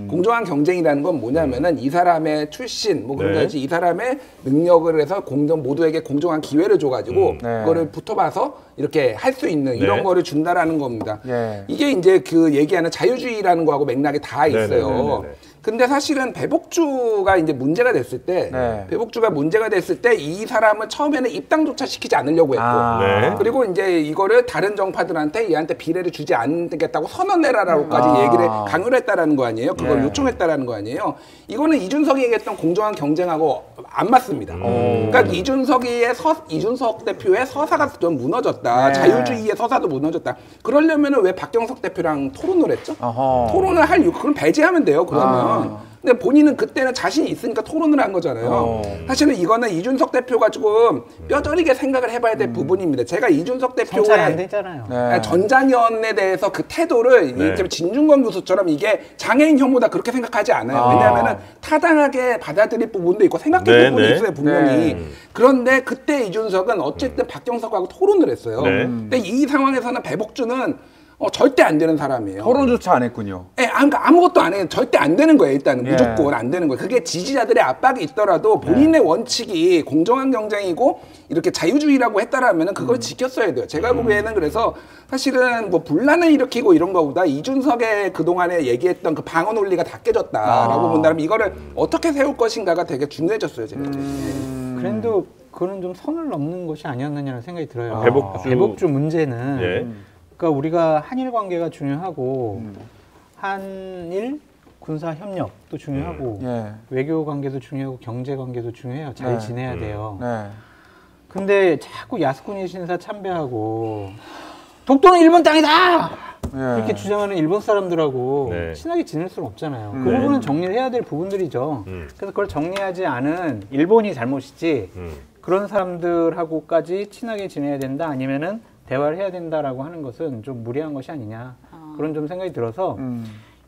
공정한 경쟁이라는 건 뭐냐면은 이 사람의 출신 뭐 그런 거지, 이 사람의 능력을 해서 모두에게 공정한 기회를 줘가지고 그거를 붙어봐서 이렇게 할 수 있는 이런 거를 준다라는 겁니다. 이게 이제 그 얘기하는 자유주의라는 거하고 맥락이 다 있어요. 근데 사실은 배복주가 이제 문제가 됐을 때, 이 사람을 처음에는 입당조차 시키지 않으려고 했고, 그리고 이제 이거를 다른 정파들한테 얘한테 비례를 주지 않겠다고 선언해라라고까지 얘기를 강요를 했다라는 거 아니에요? 그걸 요청했다라는 거 아니에요? 이거는 이준석이 얘기했던 공정한 경쟁하고 안 맞습니다. 그러니까 이준석 대표의 서사가 좀 무너졌다. 자유주의의 서사도 무너졌다. 그러려면은 왜 박경석 대표랑 토론을 했죠? 토론을 할 이유, 그럼 배제하면 돼요. 그러면. 근데 본인은 그때는 자신이 있으니까 토론을 한 거잖아요. 사실은 이거는 이준석 대표가 조금 뼈저리게 생각을 해봐야 될 부분입니다. 제가 이준석 성찰 안 대표의 되잖아요. 전장현에 대해서 그 태도를 진중권 교수처럼 이게 장애인 혐오다 그렇게 생각하지 않아요. 왜냐하면 타당하게 받아들일 부분도 있고 생각할 부분이 있어요, 분명히. 그런데 그때 이준석은 어쨌든 박경석하고 토론을 했어요. 근데 이 상황에서는 배복주는 절대 안 되는 사람이에요. 토론조차 안 했군요. 예, 아무것도 안 해요. 절대 안 되는 거예요. 일단은 무조건 안 되는 거예요. 그게 지지자들의 압박이 있더라도 본인의 원칙이 공정한 경쟁이고 이렇게 자유주의라고 했다라면은 그걸 지켰어야 돼요. 제가 보기에는 그래서 사실은 뭐 분란을 일으키고 이런 거보다 이준석의 그동안에 얘기했던 그 방어 논리가 다 깨졌다라고 본다면 이거를 어떻게 세울 것인가가 되게 중요해졌어요. 제가. 그래도 그거는 좀 선을 넘는 것이 아니었느냐는 생각이 들어요. 배복주 문제는 그러니까 우리가 한일 관계가 중요하고 한일 군사 협력도 중요하고 외교 관계도 중요하고 경제 관계도 중요해요. 잘 지내야 돼요. 근데 자꾸 야스쿠니 신사 참배하고 독도는 일본 땅이다! 이렇게 주장하는 일본 사람들하고 친하게 지낼 수는 없잖아요. 그 부분은 정리를 해야 될 부분들이죠. 그래서 그걸 정리하지 않은 일본이 잘못이지 그런 사람들하고까지 친하게 지내야 된다 아니면은 대화를 해야 된다라고 하는 것은 좀 무리한 것이 아니냐 그런 좀 생각이 들어서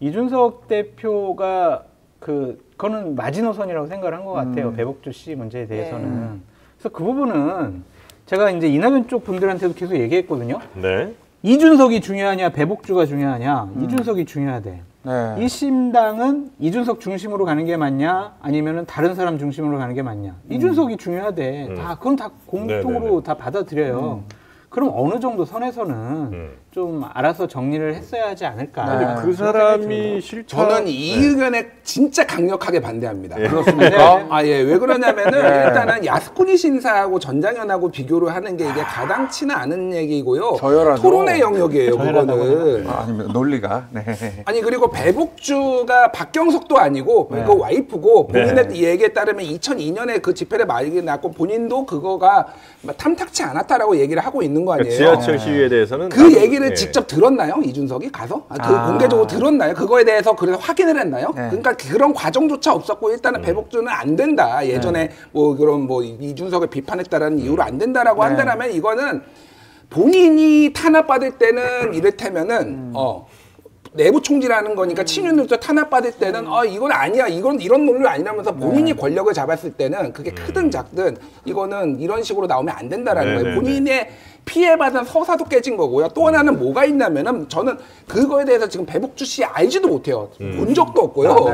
이준석 대표가 그거는 마지노선이라고 생각을 한 것 같아요. 배복주 씨 문제에 대해서는. 그래서 그 부분은 제가 이제 이낙연 쪽 분들한테도 계속 얘기했거든요. 이준석이 중요하냐 배복주가 중요하냐. 이준석이 중요하대. 이 신당은 이준석 중심으로 가는 게 맞냐 아니면은 다른 사람 중심으로 가는 게 맞냐. 이준석이 중요하대. 그건 다 공통으로 다 받아들여요. 그럼 어느 정도 선에서는 좀 알아서 정리를 했어야 하지 않을까. 그 사람이 실제 저는 이 의견에 진짜 강력하게 반대합니다. 그렇습니까? 왜 그러냐면은 일단은 야스쿠니 신사하고 전장현하고 비교를 하는 게 이게 가당치는 않은 얘기고요. 저열하죠. 토론의 영역이에요, 그거는. 아니면 논리가. 아니 그리고 배복주가 박경석도 아니고 그 와이프고 본인의 얘기에 따르면 2002년에 그 집회를 말이 났고 본인도 그거가 탐탁치 않았다라고 얘기를 하고 있는 거 아니에요. 지하철 시위에 대해서는 그 얘기를 직접 들었나요? 이준석이 가서? 공개적으로 들었나요? 그거에 대해서 그래서 확인을 했나요? 그러니까 그런 과정조차 없었고 일단은 배복주는 안 된다. 예전에 뭐 그런 뭐 이준석을 비판했다라는 이유로 안 된다라고 한다면 이거는 본인이 탄압받을 때는 이를테면은 내부 총질하는 거니까 친윤으로부터 탄압받을 때는 이건 아니야. 이런 논리 아니라면서 본인이 권력을 잡았을 때는 그게 크든 작든 이거는 이런 식으로 나오면 안 된다라는 거예요. 본인의 피해받은 서사도 깨진 거고요. 또 하나는 뭐가 있냐면은 저는 그거에 대해서 지금 배복주 씨 알지도 못해요. 본 적도 없고요.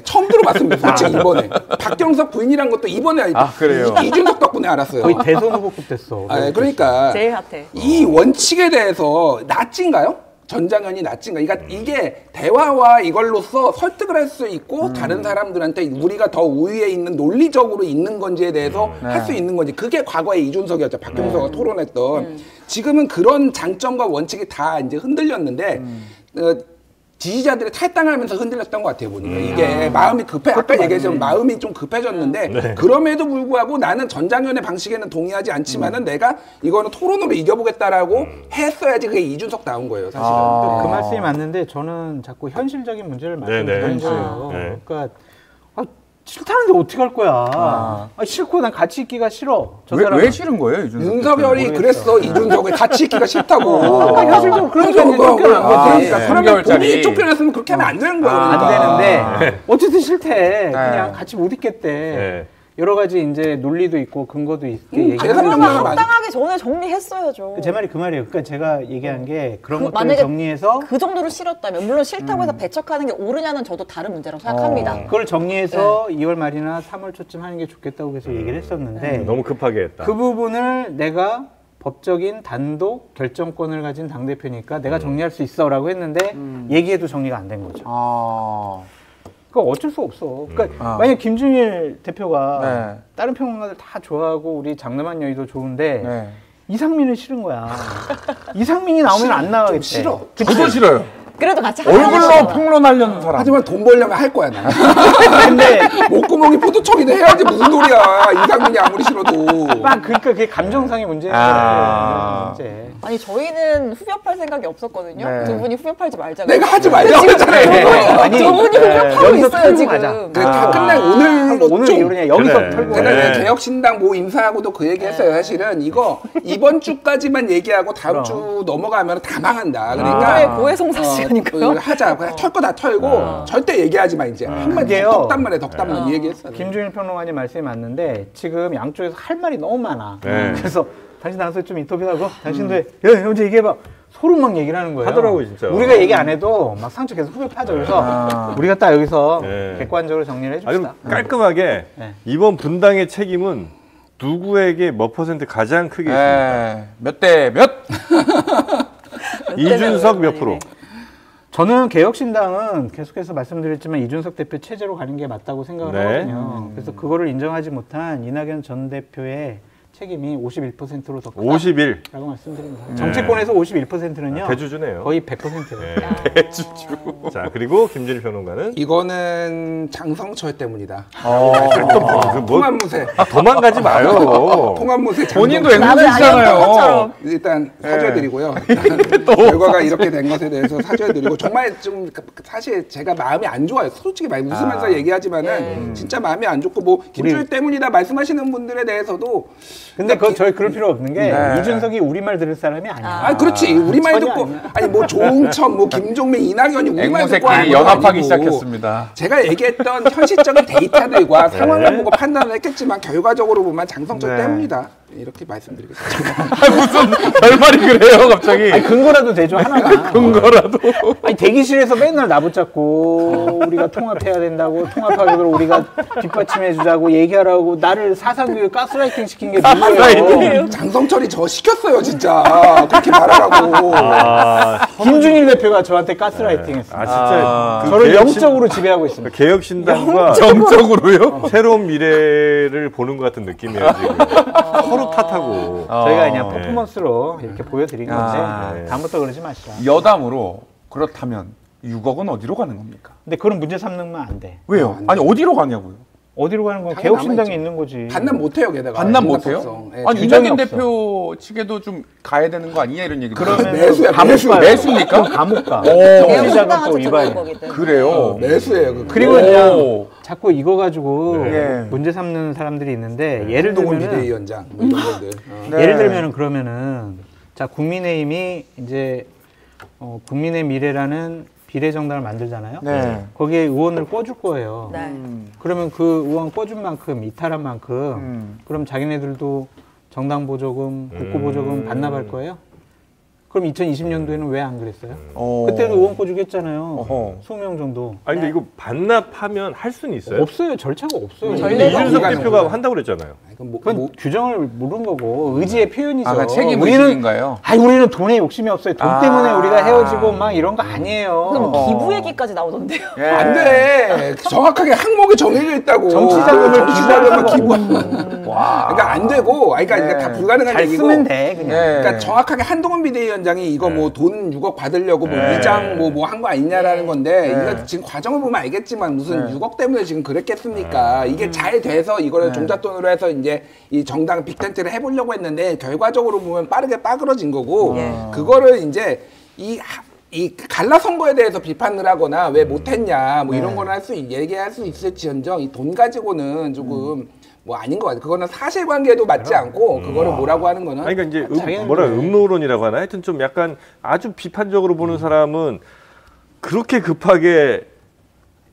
처음 들어봤습니다. 솔직히 이번에. 박경석 부인이란 것도 이번에 그래요? 이준석 덕분에 알았어요. 거의 대선 후보급 됐어. 그러니까 제일 핫해. 이 원칙에 대해서 낫진가요? 전장현이 낫지인가. 그러니까 이게 대화와 이걸로써 설득을 할 수 있고 다른 사람들한테 우리가 더 우위에 있는 논리적으로 있는 건지에 대해서 할 수 있는 건지. 그게 과거에 이준석이었죠. 박경서가 토론했던. 지금은 그런 장점과 원칙이 다 이제 흔들렸는데 지지자들이 탈당하면서 흔들렸던 것 같아요, 보니까. 이게 마음이 아까 얘기했지만 마음이 좀 급해졌는데, 그럼에도 불구하고 나는 전장현의 방식에는 동의하지 않지만은 내가 이거는 토론으로 이겨보겠다라고 했어야지 그게 이준석 나온 거예요, 사실은. 그 말씀이 맞는데 저는 자꾸 현실적인 문제를 말씀드리는 거예요. 그러니까 싫다는데 어떻게 할 거야? 싫고 난 같이 있기가 싫어. 왜 싫은 거예요, 이준석? 윤석열이 그랬어, 이준석을 같이 있기가 싫다고. 현실적으로 그러니까 그러면 본인이 쫓겨났으면 그렇게 하면 안 되는 거예요. 안 그러니까. 되는데 어쨌든 싫대. 그냥 같이 못 있겠대. 여러 가지 이제 논리도 있고 근거도 있게 얘기하는 그러면 합당하기 전에 정리했어야죠. 제 말이 그 말이에요. 그러니까 제가 얘기한 게 그런 것들을 만약에 정리해서 그 정도로 싫었다면 물론 싫다고 해서 배척하는 게 옳으냐는 저도 다른 문제라고 생각합니다. 그걸 정리해서 2월 말이나 3월 초쯤 하는 게 좋겠다고 계속 얘기를 했었는데 너무 급하게 했다. 그 부분을 내가 법적인 단독 결정권을 가진 당대표니까 내가 정리할 수 있어라고 했는데 얘기해도 정리가 안 된 거죠. 그거 어쩔 수 없어. 그러니까 만약 김준일 대표가 다른 평론가들 다 좋아하고 우리 장남한 여의도 좋은데 이상민은 싫은 거야. 이상민이 나오면 안 나가겠대. 싫어. 저도 싫어요. 그래도 같이 얼굴로 평론하려는 사람. 하지만 돈 벌려면 할 거야, 나. 근데 목구멍이 포도청이도 해야지 무슨 소리야. 이상민이 아무리 싫어도. 그러니까 그게 감정상의 문제예요. 문제. 아니 저희는 후벼팔 생각이 없었거든요. 두 분이 후벼팔지 말자고. 내가 하지 말자고 했잖아요. 두 분이 후벼파고 있어요 지금. 그래, 다 끝내 오늘 오늘 그냥 여기서 그래. 털고. 제가 이제 개혁신당 모 인사하고도 그 얘기했어요. 사실은 이거 이번 주까지만 얘기하고 다음 주 넘어가면 다 망한다. 그러니까 고해성사 시간이니까요. 하자. 그냥 털 거 다 털고 절대 얘기하지 마 이제. 한마디 덕담만 해. 덕담만 이 얘기했어요. 김준일 평론가님 말씀이 맞는데 지금 양쪽에서 할 말이 너무 많아. 그래서 당신 나와서 좀 인터뷰하고 당신도 야 현재 얘기해봐. 서로 막 얘기를 하는 거예요. 하더라고요, 진짜. 우리가 얘기 안 해도 막 상처 계속 후벼 파죠. 그래서 우리가 딱 여기서 객관적으로 정리를 해줍시다. 깔끔하게 이번 분당의 책임은 누구에게 몇 퍼센트 가장 크게 있습니까? 몇 대 몇? 이준석 몇 프로? 저는 개혁신당은 계속해서 말씀드렸지만 이준석 대표 체제로 가는 게 맞다고 생각을 하거든요. 그래서 그거를 인정하지 못한 이낙연 전 대표의 책임이 51%로 더 크다라고 말씀드립니다. 정치권에서 51%는요. 대주주네요. 거의 100%예요. 대주주. 자, 그리고 김준일 평론가는 이거는 장성철 때문이다. 통합무새. 도망가지 마요. 통합무새. 본인도 장성철. 앵무새시잖아요. 일단 사죄드리고요. 결과가 이렇게 된 것에 대해서 사죄드리고 정말 좀 사실 제가 마음이 안 좋아요. 솔직히 말 웃으면서 얘기하지만은 진짜 마음이 안 좋고 뭐 김준일 때문이다 말씀하시는 분들에 대해서도 근데 저희 그럴 필요 없는 게 이준석이 우리말 들을 사람이 아니야. 아 그렇지 우리말 듣고 아니 뭐 조응천 뭐 김종민 이낙연이 우리말 듣고 하는 앵무새끼리 건 연합하기 아니고 시작했습니다. 제가 얘기했던 현실적인 데이터들과 상황을 보고 판단을 했겠지만 결과적으로 보면 장성철 때문이다 이렇게 말씀드리겠습니다. 무슨 별말이 그래요 갑자기. 아니, 근거라도 되죠 하나가. 근거라도. 아니 대기실에서 맨날 나붙잡고 우리가 통합해야 된다고 통합하기로 우리가 뒷받침해주자고 얘기하라고 나를 사상교육 가스라이팅 시킨 게 누구예요? 장성철이 저 시켰어요 진짜 그렇게 말하라고. 김준일 대표가 저한테 가스라이팅했어요. 진짜 저를 영적으로 지배하고 있습니다. 개혁신당과 정적으로요? 새로운 미래를 보는 것 같은 느낌이에요 지금. 서로 탓하고. 저희가 그냥 퍼포먼스로 이렇게 보여드린 건데 다음부터 그러지 마시라. 여담으로 그렇다면 6억은 어디로 가는 겁니까? 근데 그런 문제 삼는 건 안 돼. 왜요? 아니 어디로 가냐고요? 어디로 가는 건 당연히 개혁신당에 남아있죠. 있는 거지. 반납 못해요 게다가. 반납 못해요? 인사법성. 예, 아니 규정이 이낙연 없어. 대표 측에도 좀 가야 되는 거 아니냐 이런 얘기. 그러면 매수야, 감옥 매수. 가요. 매수입니까? 감옥 가. 개혁신당한테 정치자금 또 들어갈 위반해. 거기 때문에. 그래요. 매수예요. 그거. 그리고 그냥 자꾸 이거 가지고 네. 문제 삼는 사람들이 있는데 예를 한동훈 들면은 비대위원장 뭐 이런 분들. 네. 예를 들면은 그러면은 자 국민의힘이 이제 국민의 미래라는 비례정당을 만들잖아요. 네. 거기에 의원을 꿔줄 거예요. 네. 그러면 그 의원 꿔준 만큼 이탈한 만큼 그럼 자기네들도 정당 보조금, 국고 보조금 반납할 거예요? 그럼 2020년도에는 왜 안 그랬어요? 그때도 의원권 주겠잖아요. 20명 정도. 아니 근데 이거 반납하면 할 수는 있어요? 없어요. 절차가 없어요. 근데 이준석 대표가 한다고 그랬잖아요. 그건 규정을 모르는 거고 의지의 표현이죠. 아, 책임 의식인가요? 우리는 돈에 욕심이 없어요. 돈 때문에 우리가 헤어지고 막 이런 거 아니에요. 그럼 기부 얘기까지 나오던데요. 예. 안 돼. 정확하게 항목이 정해져 있다고. 정치자금을 기부하는. 그러니까 안 되고, 그러니까 이게 다 불가능한 잘 얘기고. 쓰면 돼 그냥. 그러니까 정확하게 한동훈 비대위원장이 이거 뭐 돈 6억 받으려고 뭐 위장 뭐 한 거 아니냐라는 건데 이거 지금 과정을 보면 알겠지만 무슨 6억 때문에 지금 그랬겠습니까? 이게 잘 돼서 이거를 종잣돈으로 해서 이제 이 정당 빅텐트를 해보려고 했는데 결과적으로 보면 빠르게 빠그러진 거고 그거를 이제 이 갈라 선거에 대해서 비판을 하거나 왜 못했냐 뭐 이런 거는 얘기할 수 있을지언정 이 돈 가지고는 조금 뭐 아닌 것 같아요. 그거는 사실관계도 맞지 않고 그거를 뭐라고 하는 거는 아니, 그러니까 이제 음모론이라고 하나 하여튼 좀 약간 아주 비판적으로 보는 사람은 그렇게 급하게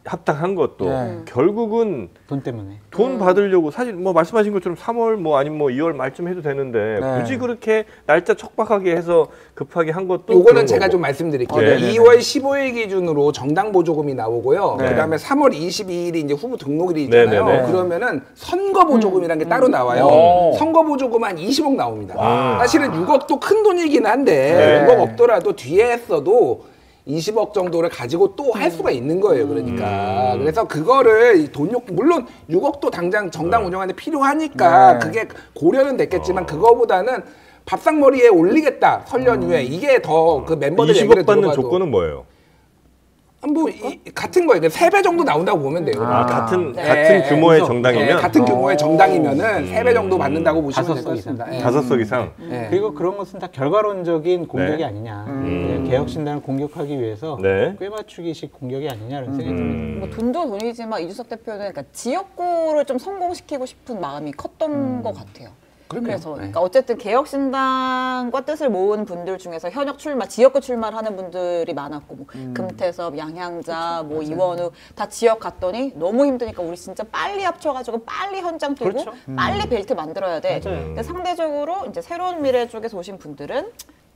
합당한 것도 결국은 돈 때문에. 돈 받으려고 사실 뭐 말씀하신 것처럼 3월 뭐 아니면 뭐 2월 말쯤 해도 되는데 굳이 그렇게 날짜 촉박하게 해서 급하게 한 것도 요거는 제가 좀 말씀드릴게요. 네네네. 2월 15일 기준으로 정당 보조금이 나오고요. 그다음에 3월 22일이 이제 후보 등록일이잖아요. 네네네. 그러면은 선거 보조금이라는 게 따로 나와요. 선거 보조금 한 20억 나옵니다. 사실은 6억도 큰 돈이긴 한데 6억 없더라도 뒤에 했어도 20억 정도를 가지고 또 할 수가 있는 거예요. 그러니까. 그래서 그거를 물론 6억도 당장 정당 운영하는데 필요하니까 그게 고려는 됐겠지만 그거보다는 밥상머리에 올리겠다. 설 연휴에. 이게 더 그 멤버들 20억 얘기를 받는 들어봐도 조건은 뭐예요? 뭐 같은 거예요. 3배 정도 나온다고 보면 돼요. 같은 규모의 정당이면 같은 규모의 정당이면은 3배 정도 받는다고 보시면 될 것 5석 같습니다. 예. 5석 이상. 그리고 그런 것은 다 결과론적인 공격이 아니냐. 개혁신당을 공격하기 위해서 꿰맞추기식 공격이 아니냐라는 생각이 듭니다. 뭐 돈도 돈이지만 이준석 대표는 그러니까 지역구를 좀 성공시키고 싶은 마음이 컸던 것 같아요. 그래서 그러니까 어쨌든 개혁신당과 뜻을 모은 분들 중에서 현역 출마, 지역구 출마를 하는 분들이 많았고 뭐 금태섭, 양향자, 뭐 이원우 다 지역 갔더니 너무 힘드니까 우리 진짜 빨리 합쳐가지고 빨리 현장 뛰고 빨리 벨트 만들어야 돼. 근데 상대적으로 이제 새로운 미래 쪽에서 오신 분들은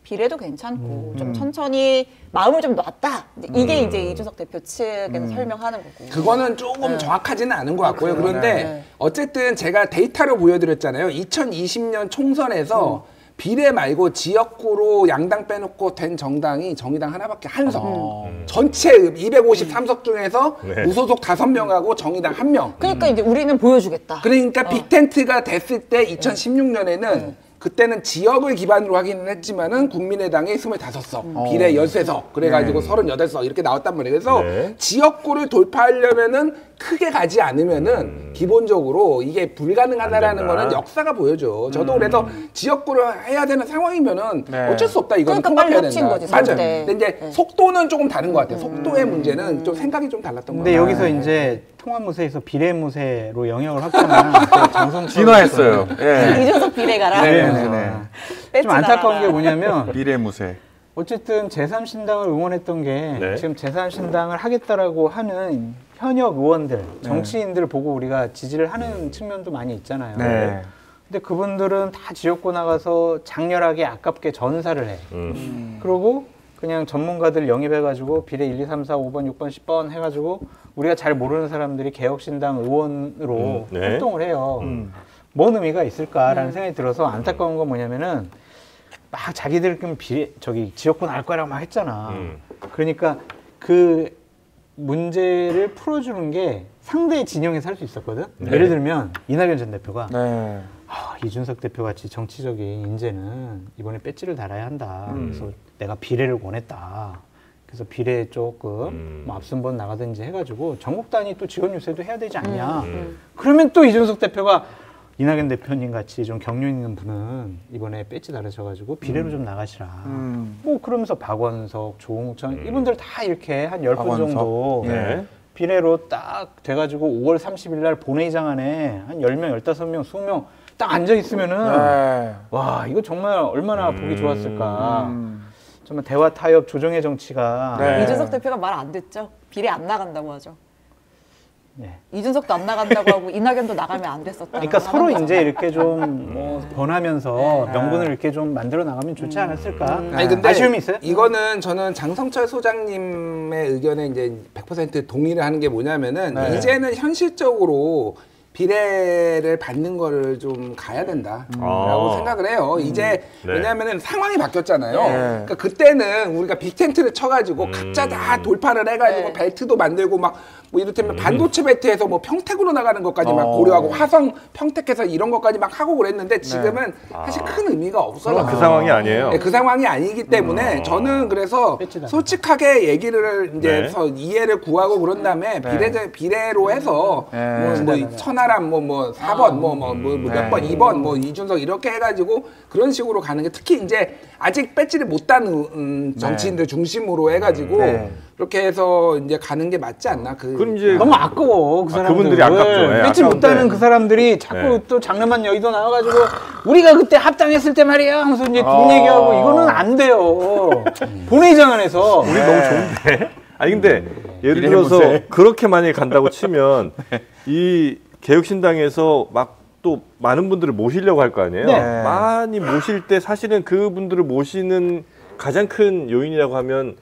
비례도 괜찮고 좀 천천히 마음을 좀 놨다. 이게 이제 이준석 대표 측에서 설명하는 거고. 그거는 조금 정확하지는 않은 것 같고요. 그런데 어쨌든 제가 데이터로 보여드렸잖아요. 2020년 총선에서 비례 말고 지역구로 양당 빼놓고 된 정당이 정의당 하나밖에 한 석. 전체 253석 중에서 무소속 5명하고 정의당 1명. 그러니까 이제 우리는 보여주겠다. 그러니까 빅텐트가 됐을 때 2016년에는 그때는 지역을 기반으로 하기는 했지만은 국민의당이 25석, 비례 13석, 그래가지고 38석 이렇게 나왔단 말이에요. 그래서 지역구를 돌파하려면은 크게 가지 않으면은 기본적으로 이게 불가능하다라는 거는 역사가 보여줘. 저도 그래서 지역구를 해야 되는 상황이면은 어쩔 수 없다. 이거는 그러니까 빨리 통합해야 합친 된다. 거지, 맞아요. 서울대. 근데 이제 속도는 조금 다른 것 같아요. 속도의 문제는 좀 생각이 좀 달랐던 것 근데 같아요. 여기서 이제 통합무세에서 비례무세로 영역을 확장한 장성 진화했어요. 예. 이준석 비례가라. 좀 안타까운 게 뭐냐면 비례무세. 어쨌든 제3신당을 응원했던 게 지금 제3신당을 하겠다라고 하는 현역 의원들, 정치인들 보고 우리가 지지를 하는 측면도 많이 있잖아요. 근데 그분들은 다 지역구 나가서 장렬하게 아깝게 전사를 해. 그러고 그냥 전문가들 영입해가지고 비례 1, 2, 3, 4, 5번, 6번, 10번 해가지고 우리가 잘 모르는 사람들이 개혁신당 의원으로 활동을 해요. 뭔 의미가 있을까라는 생각이 들어서 안타까운 건 뭐냐면은 막 자기들 지역구 나갈 거라고 막 했잖아. 그러니까 그 문제를 풀어주는 게 상대 진영에서 할 수 있었거든. 예를 들면 이낙연 전 대표가 이준석 대표 같이 정치적인 인재는 이번에 배지를 달아야 한다. 그래서 내가 비례를 원했다. 그래서 비례 조금 뭐 앞선번 나가든지 해가지고 전국 단위 또 지원 유세도 해야 되지 않냐. 그러면 또 이준석 대표가 이낙연 대표님 같이 좀 경륜 있는 분은 이번에 배지 달으셔가지고 비례로 좀 나가시라. 뭐 그러면서 박원석, 조홍욱 전 이분들 다 이렇게 한 10분 정도 비례로 딱 돼가지고 5월 30일 날 본회의장 안에 한 10명, 15명, 20명 딱 앉아 있으면은 와 이거 정말 얼마나 보기 좋았을까. 정말 대화 타협 조정의 정치가 이준석 대표가 말 안 듣죠. 비례 안 나간다고 하죠. 네. 이준석도 안 나간다고 하고 이낙연도 나가면 안 됐었다. 그러니까 서로 이제 이렇게 좀 뭐 번하면서 네. 명분을 이렇게 좀 만들어 나가면 좋지 않았을까? 아니 근데 아쉬움이 있어요? 이거는 저는 장성철 소장님의 의견에 이제 100% 동의를 하는 게 뭐냐면은 네. 이제는 현실적으로 비례를 받는 거를 좀 가야 된다라고 생각을 해요. 이제 네. 왜냐하면은 상황이 바뀌었잖아요. 네. 그러니까 그때는 우리가 빅텐트를 쳐가지고 각자 다 돌파를 해가지고 네. 벨트도 만들고 막 뭐 이를테면 반도체 벨트에서 뭐 평택으로 나가는 것까지 막 어. 고려하고 화성 평택해서 이런 것까지 막 하고 그랬는데 지금은 사실 큰 의미가 없어요. 그 상황이 아니에요. 네, 그 상황이 아니기 때문에 저는 그래서 뺏지도 솔직하게 얘기를 이제 네. 해서 이해를 구하고 그런 다음에 비례로 해서 뭐 천하람 뭐 4번 몇 번 2번 뭐 이준석 이렇게 해가지고 그런 식으로 가는 게 특히 이제 아직 뺏지를 못한 정치인들 중심으로 해가지고 그렇게 해서 이제 가는 게 맞지 않나? 그럼 이제 너무 아까워 그 사람들. 그분들이 아깝죠. 예, 뺏지 아까운데. 못하는 그 사람들이 자꾸 네. 또 장르만 여의도 나와가지고 우리가 그때 합당했을 때 말이야 하면서 이제 뒷얘기하고 이거는 안 돼요. 본회의장 안에서 우리 너무 좋은데. 아니 근데 예를 이래 들어서 보세요. 그렇게 만약에 간다고 치면 이 개혁신당에서 막 또 많은 분들을 모시려고 할 거 아니에요. 네. 많이 모실 때 사실은 그분들을 모시는 가장 큰 요인이라고 하면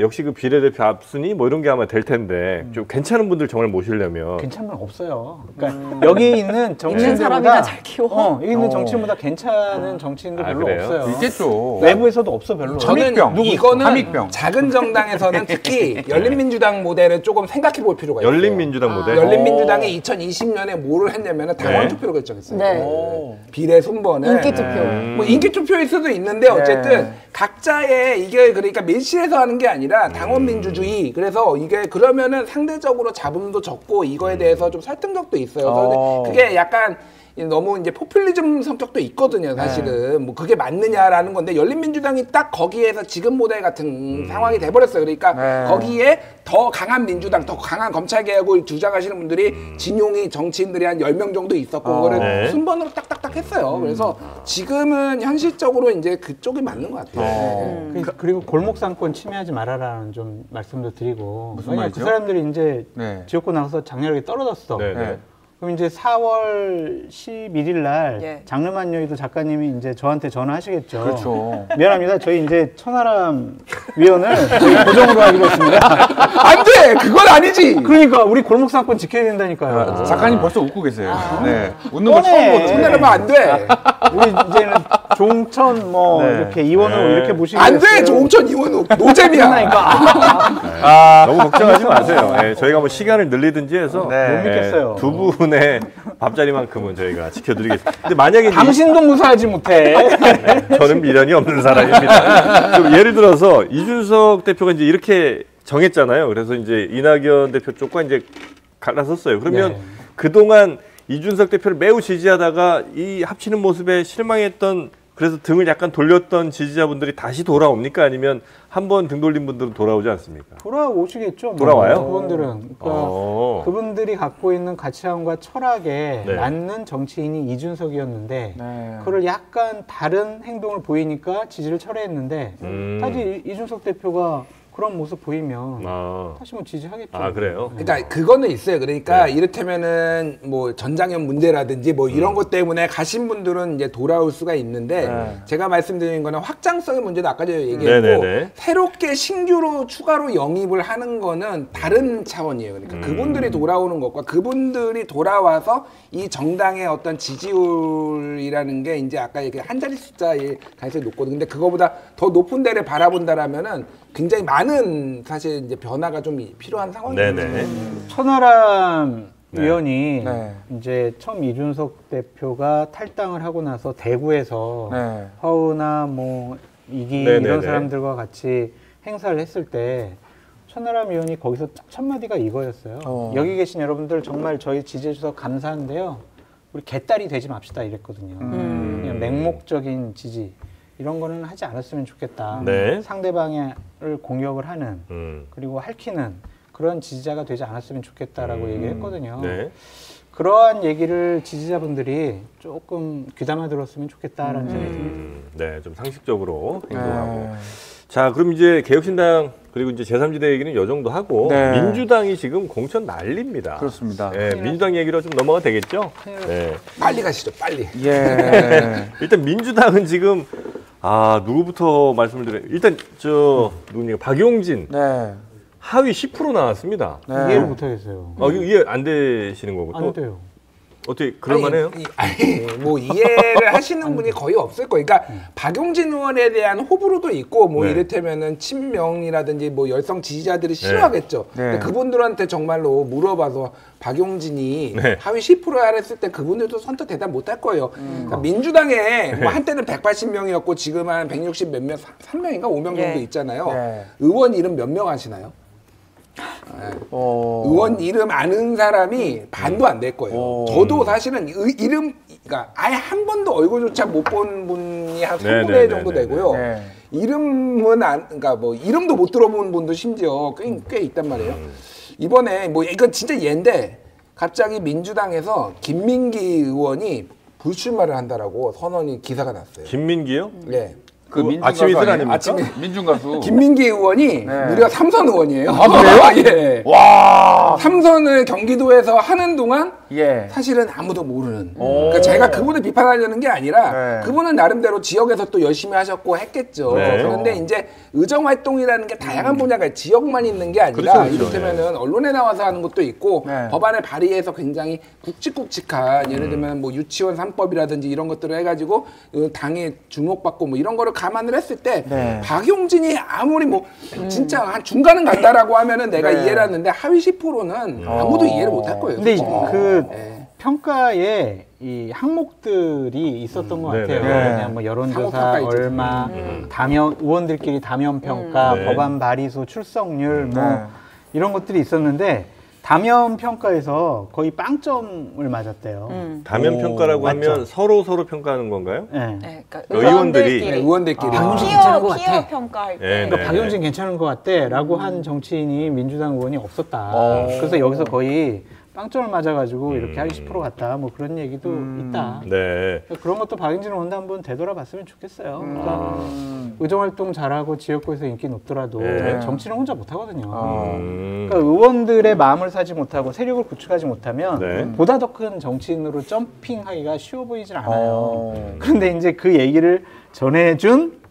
역시 그 비례대표 앞순위 뭐 이런 게 아마 될 텐데 좀 괜찮은 분들 정말 모시려면 괜찮은 건 없어요. 그러니까 여기 있는 정치인들보다 사람이나 잘 키워. 여기 있는 정치인보다 괜찮은 정치인들 아, 별로 그래요? 없어요. 있겠죠. 외부에서도 없어 별로. 저는 함익병. 이거는 함익병. 작은 정당에서는 특히 열린민주당 모델을 조금 생각해 볼 필요가 있어요. 열린민주당 모델. 열린민주당이 2020년에 뭐를 했냐면 당원 네. 투표로 결정했어요. 네. 비례 순번을 인기 투표. 뭐 인기 투표일 수도 있는데 어쨌든 각자의 이게 그러니까 밀실에서 하는 게 아니라 당원 민주주의. 그래서 이게 그러면은 상대적으로 잡음도 적고 이거에 대해서 좀 설득력도 있어요. 그래서 그게 약간 너무 이제 포퓰리즘 성격도 있거든요, 사실은. 뭐 그게 맞느냐라는 건데 열린민주당이 딱 거기에서 지금 모델 같은 상황이 돼버렸어요. 그러니까 거기에 더 강한 민주당, 더 강한 검찰개혁을 주장하시는 분들이 진용이 정치인들이 한 10명 정도 있었고 그거를 네. 순번으로 딱딱딱 했어요. 그래서 지금은 현실적으로 이제 그쪽이 맞는 것 같아요. 그리고 골목 상권 침해하지 말아라는 좀 말씀도 드리고. 무슨 왜냐면 말이죠? 그 사람들이 이제 네. 지역구 나가서 장렬하게 떨어졌어. 네, 네. 그럼 이제 4월 11일 날 예. 장르만 여의도 작가님이 이제 저한테 전화하시겠죠. 그렇죠. 미안합니다. 저희 이제 천하람 위원을 저희 고정으로 하기로 했습니다. 안 돼! 그건 아니지! 그러니까 우리 골목 상권 지켜야 된다니까요. 작가님 벌써 웃고 계세요. 네. 웃는 거 뻔해. 처음 보는. 손내려면 안 돼! 우리 이제는 종천 뭐 네. 이렇게 이원으로 이렇게 모시고 안 돼! 종천 이원우 노잼이야! 그러니까 너무 걱정하지 마세요. 예, 저희가 뭐 시간을 늘리든지 해서 네. 못 믿겠어요. 두 분의 밥자리만큼은 저희가 지켜드리겠습니다. 근데 만약에 이제 당신도 무사하지 못해. 저는 미련이 없는 사람입니다. 좀 예를 들어서 이준석 대표가 이제 이렇게 정했잖아요. 그래서 이제 이낙연 대표 쪽과 이제 갈라섰어요. 그러면 네. 그동안 이준석 대표를 매우 지지하다가 이 합치는 모습에 실망했던 그래서 등을 약간 돌렸던 지지자분들이 다시 돌아옵니까? 아니면 한 번 등 돌린 분들은 돌아오지 않습니까? 돌아오시겠죠. 뭐. 돌아와요? 그분들은. 그러니까 그분들이 갖고 있는 가치관과 철학에 네. 맞는 정치인이 이준석이었는데 그걸 약간 다른 행동을 보이니까 지지를 철회했는데 사실 이준석 대표가 그런 모습 보이면 다시 뭐 지지하겠죠. 아, 그래요? 그러니까 그거는 있어요. 그러니까 이를테면은 뭐 전장현 문제라든지 뭐 이런 것 때문에 가신 분들은 이제 돌아올 수가 있는데 제가 말씀드린 거는 확장성의 문제도 아까 전에 얘기했고 네네네. 새롭게 신규로 추가로 영입을 하는 거는 다른 차원이에요. 그러니까 그분들이 돌아오는 것과 그분들이 돌아와서 이 정당의 어떤 지지율이라는 게 이제 아까 얘기한 한 자리 숫자의 가능성이 높거든요. 근데 그거보다 더 높은 데를 바라본다라면은 굉장히 많은 사실 이제 변화가 좀 필요한 상황이에요. 네네. 천하람 네. 의원이 네. 이제 처음 이준석 대표가 탈당을 하고 나서 대구에서 네. 허우나 뭐 이기 네네네. 이런 사람들과 같이 행사를 했을 때 천하람 의원이 거기서 첫 마디가 이거였어요. 여기 계신 여러분들 정말 저희 지지해 주셔서 감사한데요. 우리 개딸이 되지 맙시다 이랬거든요. 그냥 맹목적인 지지 이런 거는 하지 않았으면 좋겠다. 네. 상대방을 공격을 하는 그리고 핥히는 그런 지지자가 되지 않았으면 좋겠다라고 얘기했거든요. 네. 그러한 얘기를 지지자분들이 조금 귀담아 들었으면 좋겠다라는 생각이 듭니다. 네, 좀 상식적으로 행동하고. 자, 그럼 이제 개혁신당 그리고 이제 제3지대 얘기는 요 정도 하고 네. 민주당이 지금 공천 난립니다. 그렇습니다. 예, 민주당 얘기로 좀 넘어가 되겠죠? 예. 빨리 가시죠, 빨리. 예. 일단 민주당은 지금 누구부터 말씀을 드려요? 일단 누구니까 박용진 네. 하위 10% 나왔습니다. 네. 이해를 못하겠어요. 이거 이해 안 되시는 거고 또 안 돼요. 어떻게 그럴만해요? 아니, 뭐 이해를 하시는 분이 거의 없을 거예요. 그러니까 박용진 의원에 대한 호불호도 있고 뭐 네. 이를테면은 친명이라든지 뭐 열성 지지자들이 싫어하겠죠. 네. 근데 그분들한테 정말로 물어봐서 박용진이 네. 하위 10%야 했을 때 그분들도 선뜻 대답 못 할 거예요. 그러니까 민주당에 뭐 한때는 180명이었고 지금 한 160 몇 명, 3명인가 5명 정도 네. 있잖아요. 네. 의원 이름 몇 명 아시나요? 의원 이름 아는 사람이 반도 안 될 거예요. 저도 사실은 이름, 그러니까 아예 한 번도 얼굴조차 못 본 분이 한 3분의 1 정도 되고요. 네. 이름은 그러니까 뭐 이름도 못 들어본 분도 심지어 꽤 있단 말이에요. 이번에 뭐 이건 진짜 얘인데 갑자기 민주당에서 김민기 의원이 불출마를 한다라고 선언이 기사가 났어요. 김민기요? 네. 그 민중 아침 이슬 가수 아닙니까? 아침에 민중 가수. 김민기 의원이 네. 무려 3선 의원이에요. 아, 그래요? 예. 와. 3선을 경기도에서 하는 동안 예. 사실은 아무도 모르는. 그러니까 제가 그분을 비판하려는 게 아니라 네. 그분은 나름대로 지역에서 또 열심히 하셨고 했겠죠. 네. 그런데 이제 의정 활동이라는 게 다양한 분야가 지역만 있는 게 아니라 그렇죠, 그렇죠. 이를테면은 언론에 나와서 하는 것도 있고 네. 법안을 발의해서 굉장히 굵직굵직한 예를 들면 뭐 유치원 3법이라든지 이런 것들을 해가지고 당에 주목받고 뭐 이런 거를 감안을 했을 때 네. 박용진이 아무리 뭐 진짜 한 중간은 간다라고 하면은 내가 네. 이해를 하는데 하위 10%는 아무도 이해를 못 할 거예요. 근데 솔직히. 그 네. 평가에 이 항목들이 있었던 것 네네. 같아요. 네. 그냥 뭐 여론조사 항목평가 있죠. 얼마, 다면 의원들끼리 다면 평가, 네. 법안 발의수, 출석률 뭐 네. 이런 것들이 있었는데 다면 평가에서 거의 빵점을 맞았대요. 다면 평가라고 맞죠. 하면 서로 평가하는 건가요? 네. 네, 그러니까 의원들이. 네, 의원들끼리. 피어 평가할 때. 네, 그러니까 네. 박용진 괜찮은 것 같대라고 한 정치인이 민주당 의원이 없었다. 어. 그래서 여기서 거의 빵점을 맞아가지고 이렇게 하위 10% 갔다. 뭐 그런 얘기도 있다. 네. 그런 것도 박용진 의원도 한번 되돌아봤으면 좋겠어요. 그러니까 의정활동 잘하고 지역구에서 인기 높더라도 네. 정치는 혼자 못하거든요. 음. 그러니까 의원들의 마음을 사지 못하고 세력을 구축하지 못하면 네. 보다 더 큰 정치인으로 점핑하기가 쉬워 보이질 않아요. 어. 그런데 이제 그 얘기를 전해준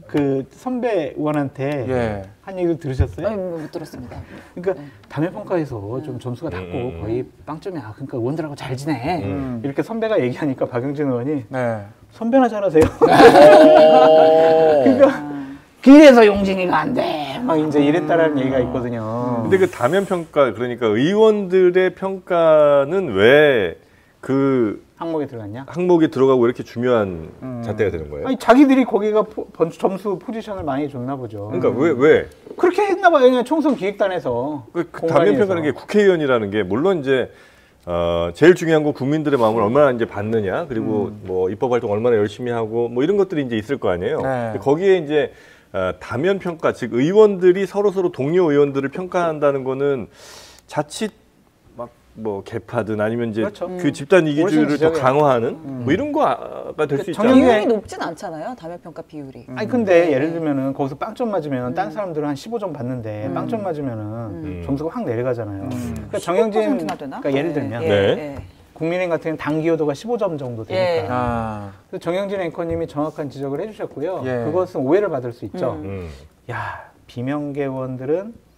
그 선배 의원한테 예. 한 얘기도 들으셨어요? 아니, 못 들었습니다. 그러니까 담회평가에서 좀 점수가 낮고 거의 빵점이야. 그러니까 의원들하고 잘 지내. 이렇게 선배가 얘기하니까 박용진 의원이 네. 선배나 잘하세요. 그러니까 그래서 용진이가 안 돼. 막 이제 이랬다라는 얘기가 있거든요. 근데 그 다면 평가 그러니까 의원들의 평가는 왜 그 항목에 들어갔냐? 항목에 들어가고 이렇게 중요한 잣대가 되는 거예요? 아니 자기들이 거기가 점수 포지션을 많이 줬나 보죠. 그러니까 왜? 그렇게 했나 봐요. 그냥 총선 기획단에서. 그 공간에서. 다면 평가라는 게 국회의원이라는 게 물론 이제 제일 중요한 건 국민들의 마음을 얼마나 이제 받느냐 그리고 뭐 입법 활동 얼마나 열심히 하고 뭐 이런 것들이 이제 있을 거 아니에요. 네. 근데 거기에 이제 다면 평가 즉 의원들이 서로 동료 의원들을 평가한다는 거는 자칫 막 뭐 개파든 아니면 이제 그렇죠. 그 집단 이기주의를 더 지적이야. 강화하는 뭐 이런 거가 될 수 있잖아요. 정영진- 비율이 높진 않잖아요. 다면평가 비율이. 아니 근데 예를 들면은 거기서 빵점 맞으면 다른 사람들은 한 15점 받는데 빵점 맞으면은 점수가 확 내려가잖아요. 그러니까 정영진 15%나 되나? 그러니까 예를 들면 네. 국민의힘 같은 경우는 당 기여도가 15점 정도 되니까. 예. 아. 그래서 정영진 앵커님이 정확한 지적을 해주셨고요. 예. 그것은 오해를 받을 수 있죠. 음. 야 비명계 의원들은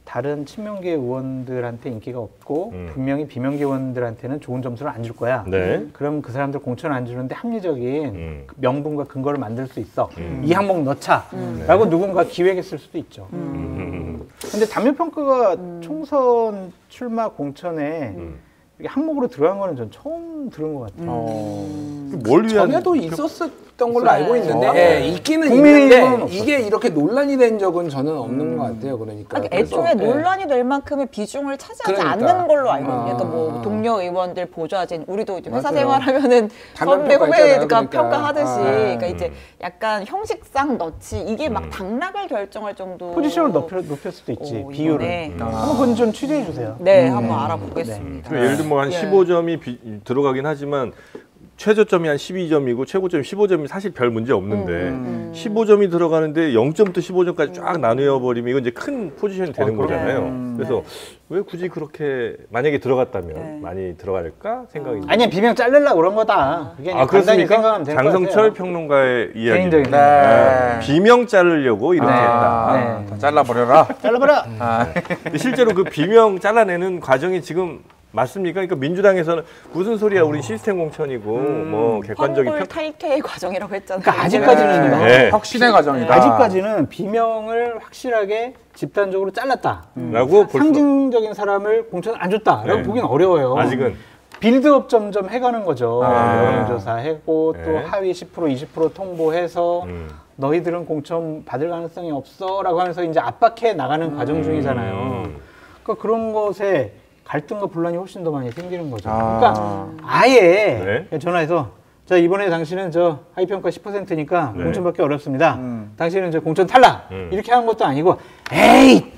다른 친명계 의원들한테 인기가 없고 분명히 비명계 의원들한테는 좋은 점수를 안 줄 거야. 네. 그럼 그 사람들 공천 안 주는데 합리적인 그 명분과 근거를 만들 수 있어. 음. 이 항목 넣자라고 누군가 기획했을 수도 있죠. 근데 담배평가가 총선 출마 공천에 이게 항목으로 들어간 거는 전 처음 들은 것 같아요. 뭘 위한 전에도 있었던 걸로 알고 있는데 예, 있기는 국민의힘은 있는데 없었어요. 이게 이렇게 논란이 된 적은 저는 없는 것 같아요. 그러니까 아니, 그래서, 애초에 예. 논란이 될 만큼의 비중을 차지하지 그러니까. 않는 걸로 알고 있어요. 그러니까 뭐 동료 의원들 보좌진 우리도 이제 회사 맞아요. 생활하면은 다면 선배 평가 후배가 있잖아요. 그러니까. 평가하듯이 아, 그러니까 이제 약간 형식상 넣지 이게 막 당락을 결정할 정도 포지션을 높였을 수도 있지. 비율을. 네. 한번 그건 좀 취재해 주세요. 네, 한번 알아보겠습니다. 예를 들면 한 예. 15점이 들어가긴 하지만 최저점이 한 12점이고 최고점이 15점이 사실 별 문제 없는데 15점이 들어가는데 0점부터 15점까지 쫙 나누어 버리면 이건 이제 큰 포지션이 되는 거잖아요. 그래서 왜 굳이 그렇게 만약에 들어갔다면 많이 들어갈까 생각이 아니야 비명 자르려고 그런 거다. 그게 그냥 간단히 생각하면 될 것 같아요. 장성철 평론가의 이야기. 개인적인 비명 자르려고 이렇게 했다. 네. 다 잘라버려라. 잘라버려. 근데 실제로 그 비명 잘라내는 과정이 지금 맞습니까? 그러니까 민주당에서는 무슨 소리야? 우리 시스템 공천이고 뭐 객관적인 환골 탈퇴의 과정이라고 했잖아요. 그러니까 아직까지는 네. 혁신의 과정이다. 아직까지는 비명을 확실하게 집단적으로 잘랐다. 라고 볼 수- 상징적인 사람을 공천 안 줬다라고 네. 보기는 어려워요. 아직은 빌드업 점점 해가는 거죠. 여론조사 했고 또 네. 하위 10% 20% 통보해서 너희들은 공천 받을 가능성이 없어라고 하면서 이제 압박해 나가는 과정 중이잖아요. 그러니까 그런 것에 갈등과 분란이 훨씬 더 많이 생기는 거죠. 그러니까 아예 네. 전화해서 자 이번에 당신은 저 하위평가 10%니까 네. 공천받기 어렵습니다. 당신은 저 공천 탈락 이렇게 하는 것도 아니고 에이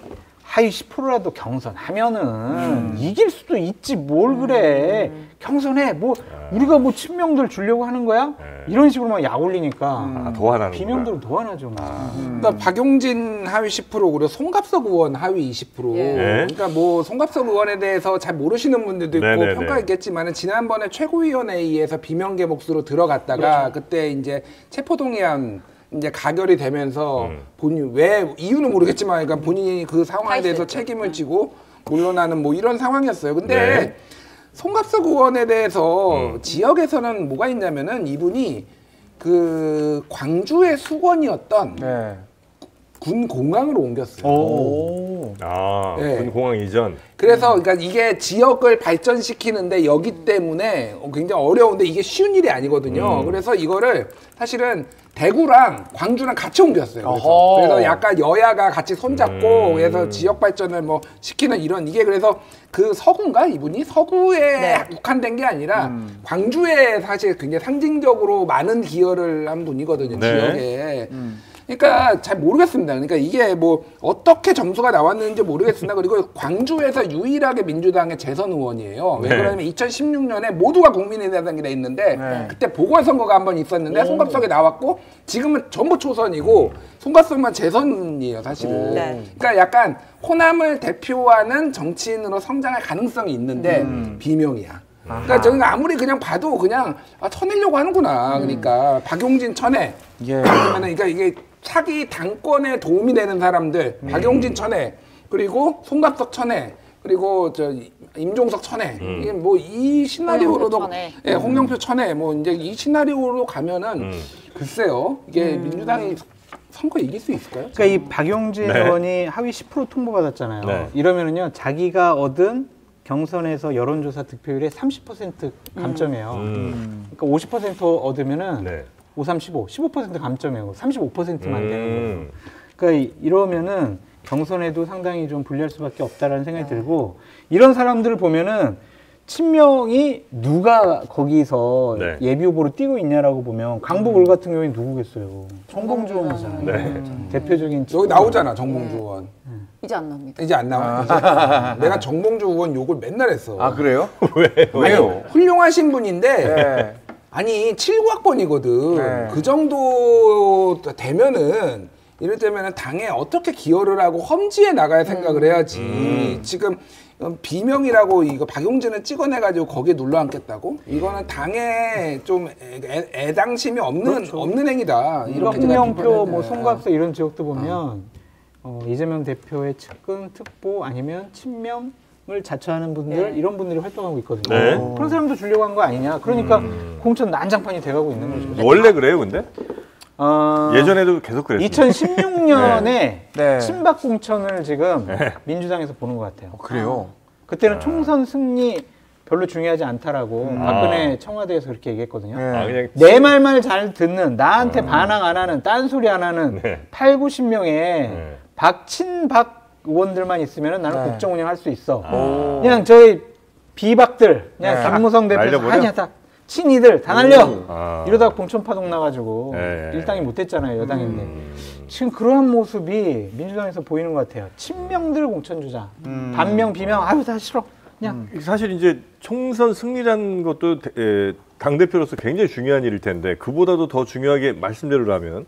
하위 10%라도 경선하면은 이길 수도 있지 뭘 그래 경선해 뭐 우리가 뭐 친명들 주려고 하는 거야 이런 식으로 막 약 올리니까 도안하는 비명들은 도안하죠. 그러니까 박용진 하위 10% 그리고 송갑석 의원 하위 20%. 네. 그러니까 뭐 송갑석 의원에 대해서 잘 모르시는 분들도 있고 네네네. 평가했겠지만은 지난번에 최고위원회의에서 비명계 몫으로 들어갔다가 그때 이제 체포동의안 이제 가결이 되면서 본인 왜 이유는 모르겠지만 그러니까 본인이 그 상황에 대해서 책임을 지고 물러나는 뭐 이런 상황이었어요. 근데 네. 송갑석 의원에 대해서 지역에서는 뭐가 있냐면은 이분이 그 광주의 수건이었던 네. 군 공항으로 옮겼어요. 오. 네. 군 공항 이전. 그래서 그러니까 이게 지역을 발전시키는데 여기 때문에 굉장히 어려운데 이게 쉬운 일이 아니거든요. 그래서 이거를 사실은 대구랑 광주랑 같이 옮겼어요. 그래서 약간 여야가 같이 손잡고 그래서 지역 발전을 뭐 시키는 이런 이게 그래서 그 서구인가 이분이 서구에 국한된 게 아니라 광주에 사실 굉장히 상징적으로 많은 기여를 한 분이거든요. 네. 지역에. 그러니까 잘 모르겠습니다. 그러니까 이게 뭐 어떻게 점수가 나왔는지 모르겠습니다. 그리고 광주에서 유일하게 민주당의 재선 의원이에요. 왜 네. 그러냐면 2016년에 모두가 국민의 대상이라 했는데 그때 보궐선거가 한번 있었는데 송갑석이 나왔고 지금은 전부 초선이고 송갑석만 재선이에요, 사실은. 네. 그러니까 약간 호남을 대표하는 정치인으로 성장할 가능성이 있는데 비명이야. 그러니까 저는 아무리 그냥 봐도 그냥 쳐내려고 하는구나. 그러니까 박용진 천해. 그러면은 그러니까 이게 차기 당권에 도움이 되는 사람들 박용진 천해 그리고 송갑석 천해 그리고 저 임종석 천해 이게 뭐 이 시나리오로도 홍영표 천해 뭐 이제 이 시나리오로 가면은 글쎄요 이게 민주당이 선거 이길 수 있을까요? 그러니까 이 박용진 의원이 하위 10% 통보받았잖아요. 네. 이러면은요 자기가 얻은 경선에서 여론조사 득표율의 30% 감점이에요. 그러니까 50% 얻으면은 네. 5, 35, 15% 감점이에요. 35%만 되는 거예요. 그러니까 이러면은 경선에도 상당히 좀 불리할 수밖에 없다라는 생각이 들고 이런 사람들을 보면은 친명이 누가 거기서 네. 예비 후보로 뛰고 있냐라고 보면 강북을 같은 경우에 누구겠어요? 정봉주 의원이잖아요. 네. 대표적인 여기 나오잖아 정봉주 의원. 이제 안 납니다. 이제 안 나와. 이제. 내가 정봉주 의원 욕을 맨날 했어. 아 그래요? 왜요? 훌륭하신 분인데 네. 아니 79학번이거든. 네. 그 정도 되면은 이럴 때면은 당에 어떻게 기여를 하고 험지에 나갈 생각을 해야지. 지금 비명이라고 이거 박용진을 찍어내가지고 거기에 눌러앉겠다고? 이거는 당에 좀 애당심이 없는 행위다. 이렇게 제가 홍영표, 비판을 뭐 해요. 송갑석 이런 지역도 보면 이재명 대표의 측근, 특보 아니면 친명을 자처하는 분들 이런 분들이 활동하고 있거든요. 네. 그런 사람도 주려고 한 거 아니냐. 그러니까 공천 난장판이 돼가고 있는 거죠. 원래 그래요, 근데? 어, 예전에도 계속 그랬어요. 2016년에 네. 친박 공천을 지금 민주당에서 보는 것 같아요. 그래요? 그때는 총선 승리 별로 중요하지 않다라고 박근혜 청와대에서 그렇게 얘기했거든요. 그냥 내 말만 잘 듣는 나한테 반항 안 하는 딴소리 안 하는 8, 90명의 박친박 의원들만 있으면 나는 국정 운영할 수 있어. 그냥 저희 비박들 그냥 김무성 대표에서 날려버려? 아니야 다 친이들 다 날려. 이러다가 공천 파동 나가지고 네. 일당이 못했잖아요. 여당인데. 지금 그러한 모습이 민주당에서 보이는 것 같아요. 친명들 공천 주자. 반명 비명 아유 다 싫어. 그냥 사실 이제 총선 승리라는 것도 당대표로서 굉장히 중요한 일일 텐데 그보다도 더 중요하게 말씀대로라면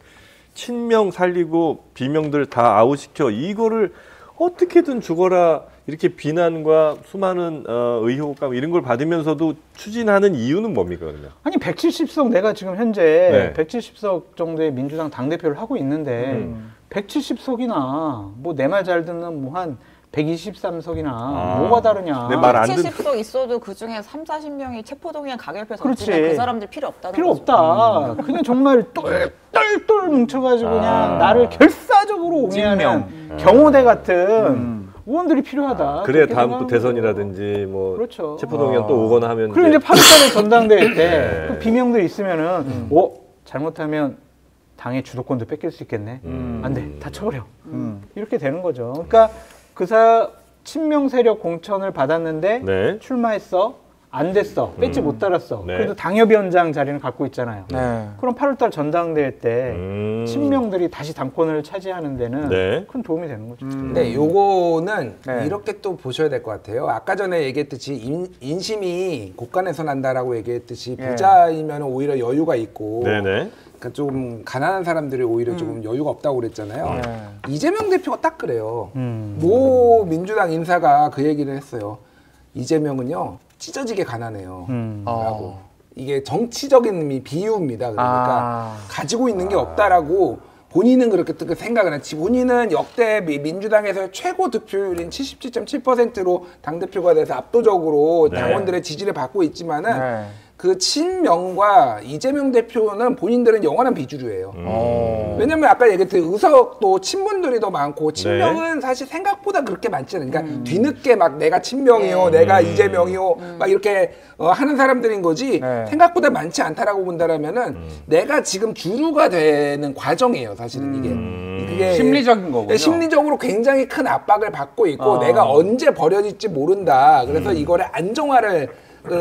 친명 살리고 비명들 다 아웃시켜 이거를 어떻게든 죽어라 이렇게 비난과 수많은 의혹감 이런 걸 받으면서도 추진하는 이유는 뭡니까 그러면? 아니 170석 내가 지금 현재 170석 정도의 민주당 당대표를 하고 있는데 170석이나 뭐 내 말 잘 듣는 뭐 한 123석이나 뭐가 다르냐. 내 말 안 듣. 70석 있어도 그 중에 3, 40명이 체포동의안 가결표에서 그렇지. 없으면 그 사람들 필요 없다는 필요 거죠. 없다. 그냥 정말 똘똘똘 뭉쳐가지고 그냥 나를 결사적으로 옹호하는 경호대 같은 의원들이 필요하다. 그래야 그렇게 다음 또 생각하는 대선이라든지 뭐 그렇죠. 체포동의안 또 오거나 하면 그리고 이제 8월달에 전당대회 때 네. 그 비명들이 있으면은 잘못하면 당의 주도권도 뺏길 수 있겠네. 안 돼. 다 쳐버려. 이렇게 되는 거죠. 그러니까 친명 세력 공천을 받았는데 네. 출마했어. 안 됐어. 뺏지 못 달았어. 네. 그래도 당협위원장 자리는 갖고 있잖아요. 네. 그럼 8월달 전당대회 때 친명들이 다시 당권을 차지하는 데는 네. 큰 도움이 되는 거죠. 근데 요거는 네. 이렇게 또 보셔야 될 것 같아요. 아까 전에 얘기했듯이 인심이 곳간에서 난다라고 얘기했듯이 부자이면 오히려 여유가 있고 네네. 그러니까 좀 가난한 사람들이 오히려 조금 여유가 없다고 그랬잖아요. 이재명 대표가 딱 그래요. 모 민주당 인사가 그 얘기를 했어요. 이재명은요 찢어지게 가난해요. 라고. 이게 정치적인 비유입니다. 그러니까 가지고 있는 게 없다라고 본인은 그렇게 생각을 했지. 본인은 역대 민주당에서 최고 득표율인 77.7%로 당대표가 돼서 압도적으로 당원들의 지지를 받고 있지만은 그 친명과 이재명 대표는 본인들은 영원한 비주류예요. 왜냐면 아까 얘기했듯이 의석도 친문들이 더 많고 친명은 사실 생각보다 그렇게 많지 않아요. 그러니까 뒤늦게 막 내가 친명이요, 내가 이재명이요, 막 이렇게 하는 사람들인 거지 생각보다 많지 않다라고 본다라면은 내가 지금 주류가 되는 과정이에요. 사실은 이게. 그게 심리적인 거군요. 심리적으로 굉장히 큰 압박을 받고 있고 내가 언제 버려질지 모른다. 그래서 이거를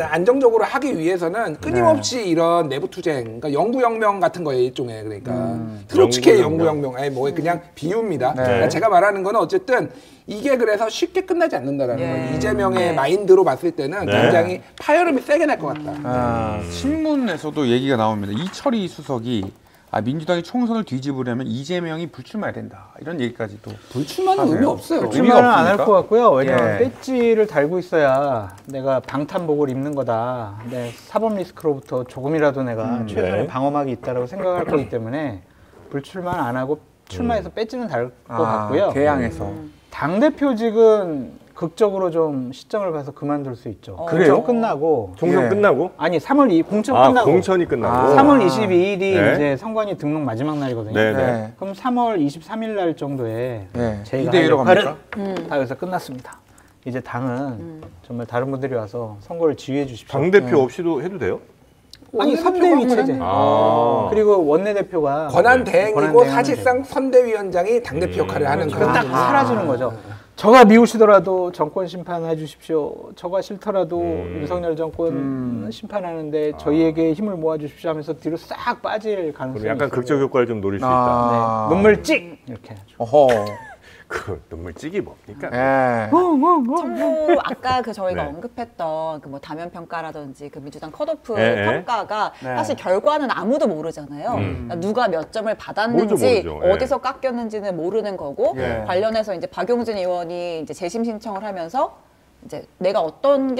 안정적으로 하기 위해서는 끊임없이 이런 내부 투쟁, 그러니까 영구혁명 같은 거예요, 일종의. 그러니까 트로츠키의 영구혁명, 아니 뭐 그냥 비유입니다. 그러니까 제가 말하는 거는 어쨌든 이게 그래서 쉽게 끝나지 않는다라는 거예요. 이재명의 마인드로 봤을 때는 굉장히 파열음이 세게 날 것 같다. 신문에서도 얘기가 나옵니다. 이철희 수석이 민주당이 총선을 뒤집으려면 이재명이 불출마해야 된다. 이런 얘기까지도. 불출마는 의미 없어요. 출마는 안 할 것 같고요. 왜냐하면 예. 배지를 달고 있어야 내가 방탄복을 입는 거다. 내 사법 리스크로부터 조금이라도 내가 최소한의 방어막이 있다고 생각할 거기 때문에 불출마는 안 하고 출마해서 배지는 달 것 같고요. 개항해서. 당대표직은 극적으로 좀 시점을 봐서 그만둘 수 있죠. 그래요? 공천 끝나고 총선 예. 끝나고? 아니 3월 공천 아, 끝나고 공천이 끝나고. 3월 22일이 네. 이제 선관위 등록 마지막 날이거든요. 네네. 그럼 3월 23일 날 정도에 네. 저희가 2대1로 할 갑니까? 역할은 다 여기서 끝났습니다. 이제 당은 정말 다른 분들이 와서 선거를 지휘해 주십시오. 당대표 없이도 해도 돼요? 아니 선대위 체제. 아. 그리고 원내대표가 권한 대행이고 권한 사실상 선대위원장이 당대표 역할을 하는 그럼 딱 거예요. 사라지는 거죠. 저가 미우시더라도 정권 심판해 주십시오. 저가 싫더라도 윤석열 정권 심판하는데 저희에게 힘을 모아 주십시오 하면서 뒤로 싹 빠질 가능성이 그럼 약간 있어요. 극적 효과를 좀 노릴 수 있다. 네. 눈물 찍 이렇게 하죠. 어허. 그 눈물 찌기 뭡니까? 예. 참고 아까 그 저희가 네. 언급했던 그 뭐 다면 평가라든지 그 민주당 컷오프 네. 평가가 사실 결과는 아무도 모르잖아요. 그러니까 누가 몇 점을 받았는지 모르죠. 예. 어디서 깎였는지는 모르는 거고 관련해서 이제 박용진 의원이 이제 재심 신청을 하면서 이제 내가 어떤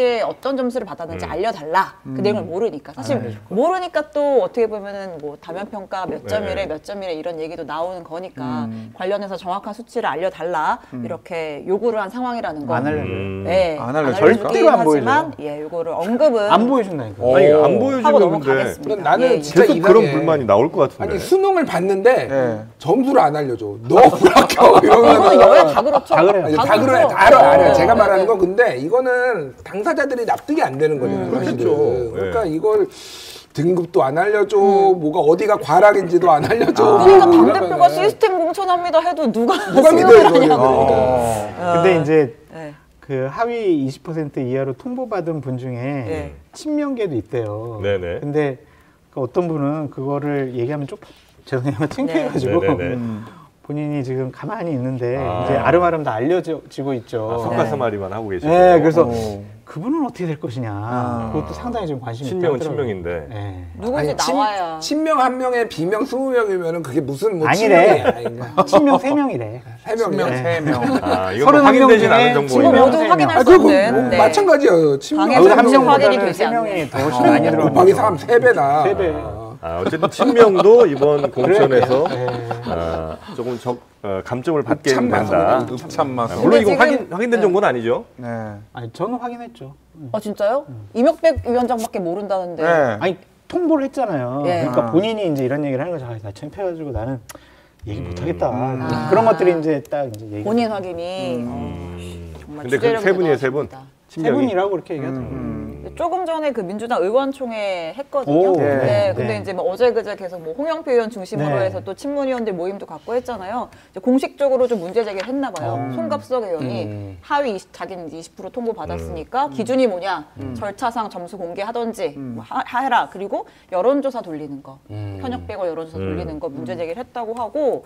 점수를 받았는지 알려달라 그 내용을 모르니까 사실 모르니까 또 어떻게 보면은 뭐 다면 평가 몇 점이래 몇 점이래 이런 얘기도 나오는 거니까 관련해서 정확한 수치를 알려달라 이렇게 요구를 한 상황이라는 거. 안 하려고. 네, 안 알려주니까? 절대로 안 하지만 예, 요거를 언급은 안 보여준다니까. 아니 안 하고 보여주면 근데 넘어가겠습니다. 나는 예, 진짜 계속 그런 이상해. 불만이 나올 것 같은데. 아니 수능을 봤는데 네. 점수를 안 알려줘. 너 불합격 이거는 이러면 여야 다 그렇죠. 다 그래요. 다 그래 그렇죠. 알아. 네, 제가 네, 말하는 네. 건 근데 이거는 당사자들이 납득이 안 되는 거잖아요. 그렇겠죠. 사실은. 그러니까 네. 이걸 등급도 안 알려줘. 뭐가 어디가 과락인지도 안 알려줘. 그러니까 뭐 당대표가 이러면은 시스템 공천합니다 해도 누가 누가 믿어요, 수용을 이거는. 하냐고. 근데 이제 네. 그 하위 20% 이하로 통보받은 분 중에 네. 친명계도 있대요. 네네. 근데 그 어떤 분은 그거를 얘기하면 좀 죄송해요. 창피해가지고 네네네. 본인이 지금 가만히 있는데 아. 이제 아름아름 다 알려지고 있죠. 석가스마리만 하고 계시고. 네, 그래서 그분은 어떻게 될 것이냐. 그것도 상당히 좀 관심이 친명은 있더라고요. 친명인데. 네. 누군지 나와야. 친명 한 명에 비명 20명이면은 그게 무슨 뭐 아니래. 친명이야. 친명 3명이래. 3명이요? 세 명. 아, 이거 뭐 31명 확인되진 중에 않은 지금 정보예요. 모두 확인할 수 그거 없는. 네. 마찬가지예요. 친명 방에서 한 확인이 명보다는 되지 3명이 더 훨씬 어, 많이 들어가는 곱하기 거죠. 3, 3배나. 3배. 아, 어쨌든 친명도 이번 공천에서 네. 조금 감점을 받게 참 된다. 읍참 아, 마소. 물론 이거 근데 지금- 확인된 네. 정보는 아니죠. 네. 아니 저는 확인했죠. 진짜요? 이명백 위원장밖에 모른다는데. 네. 아니 통보를 했잖아요. 예. 그러니까 본인이 이제 이런 얘기를 하는 거죠. 나 창피해가지고 나는 얘기 못하겠다. 그런 것들이 이제 딱 이제 얘기. 본인 확인이 정말 근데 그 주제력이 세 분이에요, 세 분. 대단하십니다. 세 친명이. 분이라고 그렇게 얘기하더라고요. 조금 전에 그 민주당 의원총회 했거든요. 오, 네. 네. 근데 네. 이제 뭐 어제 그제 계속 뭐 홍영표 의원 중심으로 네. 해서 또 친문위원들 모임도 갖고 했잖아요. 이제 공식적으로 좀 문제 제기를 했나 봐요. 송갑석 의원이 하위 20, 자기는 이제 20% 통보 받았으니까 기준이 뭐냐, 절차상 점수 공개하던지 뭐 해라. 그리고 여론조사 돌리는 거, 현역 빼고 여론조사 돌리는 거 문제 제기를 했다고 하고.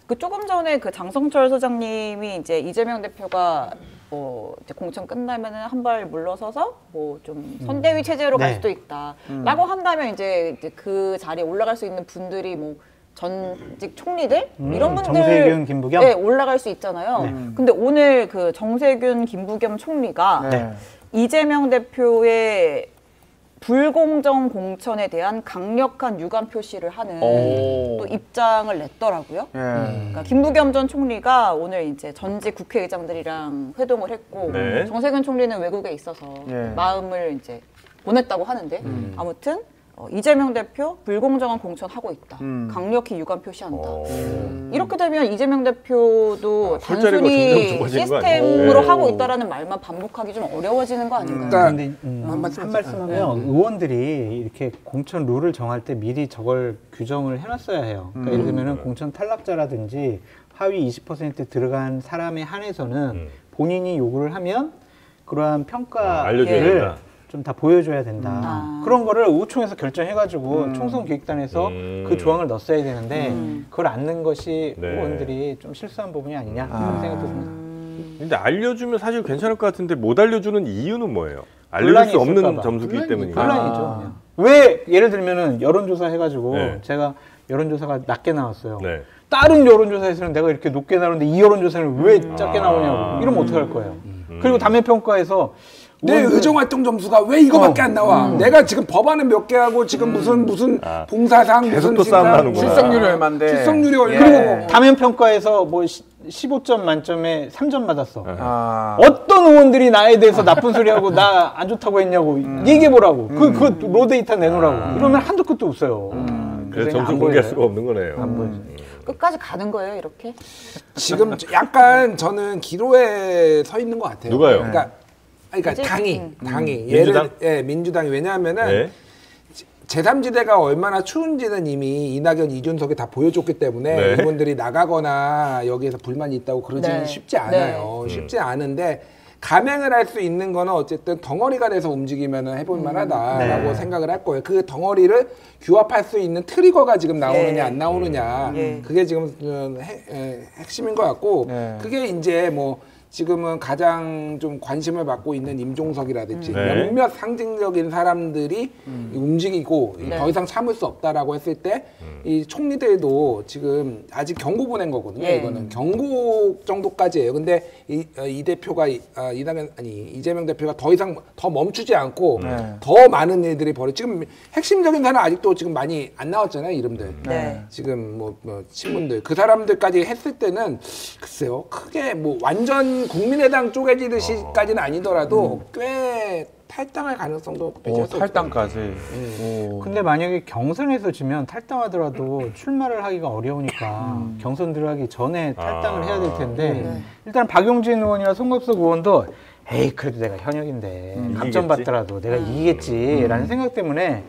그 조금 전에 그 장성철 소장님이 이제 이재명 대표가 뭐 이제 공천 끝나면은 한 발 물러서서 뭐 좀 선대위 체제로 갈 네. 수도 있다라고 한다면 이제 그 자리에 올라갈 수 있는 분들이 뭐 전직 총리들 이런 분들 정세균, 김부겸? 네, 올라갈 수 있잖아요. 근데 오늘 그 정세균, 김부겸 총리가 네. 이재명 대표의 불공정 공천에 대한 강력한 유감 표시를 하는 또 입장을 냈더라고요. 예. 그러니까 김부겸 전 총리가 오늘 이제 전직 국회의장들이랑 회동을 했고 네. 정세균 총리는 외국에 있어서 예. 마음을 이제 보냈다고 하는데 아무튼 이재명 대표 불공정한 공천 하고 있다. 강력히 유감 표시한다. 이렇게 되면 이재명 대표도 술자리가 단순히 점점 좁아지는 거 시스템으로 아니에요? 하고 있다라는 말만 반복하기 좀 어려워지는 거 아닌가요? 그러니까 근데 한 말씀하면 네. 의원들이 이렇게 공천 룰을 정할 때 미리 저걸 규정을 해놨어야 해요. 그러니까 예를 들면 공천 탈락자라든지 하위 20% 들어간 사람에 한해서는 본인이 요구를 하면 그러한 알려줘야 평가를 된다. 좀 다 보여줘야 된다. 그런 거를 의총에서 결정해가지고 총선 기획단에서 그 조항을 넣었어야 되는데 그걸 안 넣은 것이 네. 의원들이 좀 실수한 부분이 아니냐 그런 생각도 듭니다. 근데 알려주면 사실 괜찮을 것 같은데 못 알려주는 이유는 뭐예요? 알려줄 분란이 수 없는 있을까 봐. 점수기 때문인가? 혼란이죠. 그냥. 왜 예를 들면은 여론조사 해가지고 네. 제가 여론조사가 낮게 나왔어요. 네. 다른 여론조사에서는 내가 이렇게 높게 나오는데 이 여론조사는 왜 작게 나오냐고 이러면 어떡할 거예요. 그리고 담배평가에서 내 의원들- 의정활동 점수가 왜 이거밖에 안 나와? 내가 지금 법안은 몇 개 하고 지금 무슨 봉사상 계속 무슨 또 싸움 신상, 나는구나. 출석률이 얼마인데. 출석률이 예. 얼마고 담배평가에서 뭐 15점 만점에 3점 받았어. 아. 어떤 의원들이 나에 대해서 나쁜 소리하고 나 안 좋다고 했냐고 얘기해보라고. 그 로데이터 내놓으라고. 이러면 한도 끝도 없어요. 그래서 점수 안 공개할 보여요. 수가 없는 거네요. 안 보여요. 끝까지 가는 거예요, 이렇게? 지금 약간 저는 기로에 서 있는 것 같아요. 누가요? 그러니까 당이 민주당? 민주당이 왜냐하면은 네. 제3지대가 얼마나 추운지는 이미 이낙연, 이준석이 다 보여줬기 때문에 네. 이분들이 나가거나 여기에서 불만이 있다고 그러지는 네. 쉽지 않아요. 쉽지 않은데 감행을 할 수 있는 거는 어쨌든 덩어리가 돼서 움직이면 해볼 만하다라고 네. 생각을 할 거예요. 그 덩어리를 규합할 수 있는 트리거가 지금 나오느냐 네. 안 나오느냐 그게 지금 핵심인 것 같고 네. 그게 이제 뭐 지금은 가장 좀 관심을 받고 있는 임종석이라든지 네. 몇몇 상징적인 사람들이 움직이고 더 이상 참을 수 없다라고 했을 때 이 총리들도 지금 아직 경고 보낸 거거든요. 예. 이거는 경고 정도까지예요. 근데 이 대표가 이낙연 아니 이재명 대표가 더 이상 더 멈추지 않고 더 많은 일들이 지금 핵심적인 사람 아직도 지금 많이 안 나왔잖아요. 이름들. 네. 지금 뭐 친분들 그 사람들까지 했을 때는 글쎄요 크게 뭐 완전 국민의당 쪼개지듯이까지는 아니더라도 꽤 탈당할 가능성도 오, 탈당까지. 오. 근데 만약에 경선에서 지면 탈당하더라도 출마를 하기가 어려우니까 경선 들어가기 전에 탈당을 해야 될 텐데 일단 박용진 의원이나 송갑석 의원도 에이 그래도 내가 현역인데 감점 받더라도 내가 이기겠지라는 생각 때문에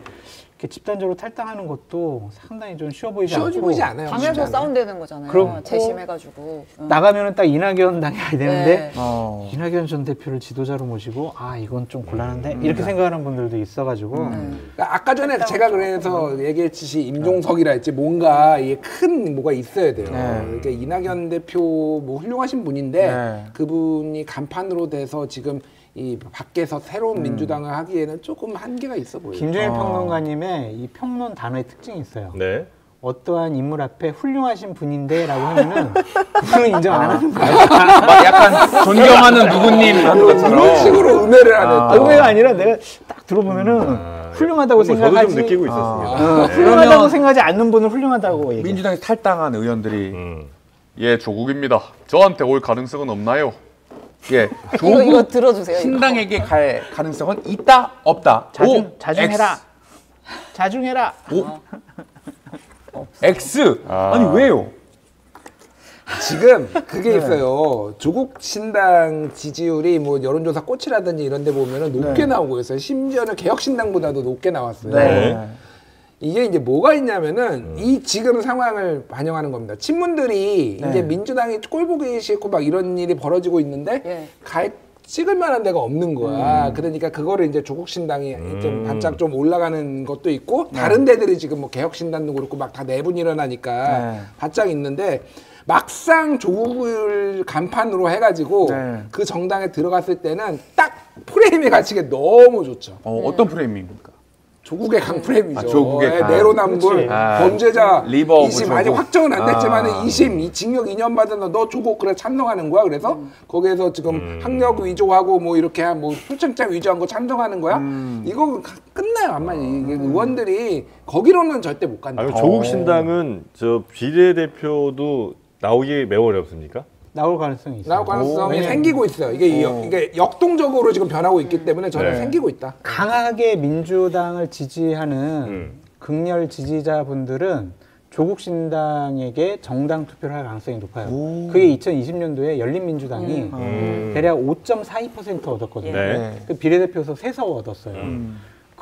이렇게 집단적으로 탈당하는 것도 상당히 좀 쉬워 보이지 않고 쉬워지지 않아요. 당에서 싸운다는 거잖아요. 그렇고 재심해가지고. 나가면은 딱 이낙연 당이 해야 되는데 네. 이낙연 전 대표를 지도자로 모시고 아 이건 좀 곤란한데 이렇게 생각하는 분들도 있어가지고 그러니까 아까 전에 제가 그래서 얘기했듯이 임종석이라 했지 뭔가 이게 큰 뭐가 있어야 돼요. 그러니까 이낙연 대표 뭐 훌륭하신 분인데 네. 그분이 간판으로 돼서 지금 이 밖에서 새로운 민주당을 하기에는 조금 한계가 있어 보여요. 김종일 평론가님의 이 평론 단어의 특징이 있어요. 네. 어떠한 인물 앞에 훌륭하신 분인데라고 하면은 그분은 인정 안 하는 거예요. 막 약간 존경하는 누구님 하는 것처럼. 그런 식으로 음해를 하는. 의외가 아니라 내가 딱 들어보면은 훌륭하다고 저도 생각하지. 좀 느끼고 있었습니다. 네. 훌륭하다고 그러면 생각하지 않는 분은 훌륭하다고 얘기해. 민주당에서 탈당한 의원들이 예, 조국입니다. 저한테 올 가능성은 없나요? 예, 이거 들어주세요. 이거. 신당에게 갈 가능성은 있다 없다. 자중해라. 자중해라. X. 아니 왜요? 지금 그게 있어요. 조국 신당 지지율이 뭐 여론조사 꽃이라든지 이런 데 보면은 높게 나오고 있어요. 심지어는 개혁신당보다도 높게 나왔어요. 네. 이게 이제 뭐가 있냐면은 이 지금 상황을 반영하는 겁니다. 친문들이 이제 민주당이 꼴보기 싫고 막 이런 일이 벌어지고 있는데 예. 찍을 만한 데가 없는 거야. 그러니까 그거를 이제 조국 신당이 좀 바짝 좀 올라가는 것도 있고 다른 데들이 지금 뭐 개혁 신당도 그렇고 막 다 내분 일어나니까 바짝 있는데 막상 조국을 간판으로 해가지고 그 정당에 들어갔을 때는 딱 프레임에 갇히게 너무 좋죠. 어떤 프레임입니까? 조국의 강프레임이죠. 아, 조국의 강. 내로남불, 범죄자 리버 오브 2심 아직 조국. 확정은 안 됐지만 2심 징역 2년 받은 너 조국 그래 찬성하는 거야. 그래서 거기에서 지금 학력 위조하고 뭐 이렇게 뭐 표창장 위조한 거 찬성하는 거야. 이거 끝나요. 아마 이게 의원들이 거기로는 절대 못 간다. 아니, 조국 신당은 저 비례대표도 나오기 매우 어렵습니까? 나올 가능성이 있어요. 나올 가능성이 생기고 있어요. 이게 역동적으로 지금 변하고 있기 때문에 저는 생기고 있다. 강하게 민주당을 지지하는 극렬 지지자분들은 조국 신당에게 정당 투표를 할 가능성이 높아요. 그게 2020년도에 열린민주당이 대략 5.42% 얻었거든요. 네. 그 비례대표에서 3석 얻었어요.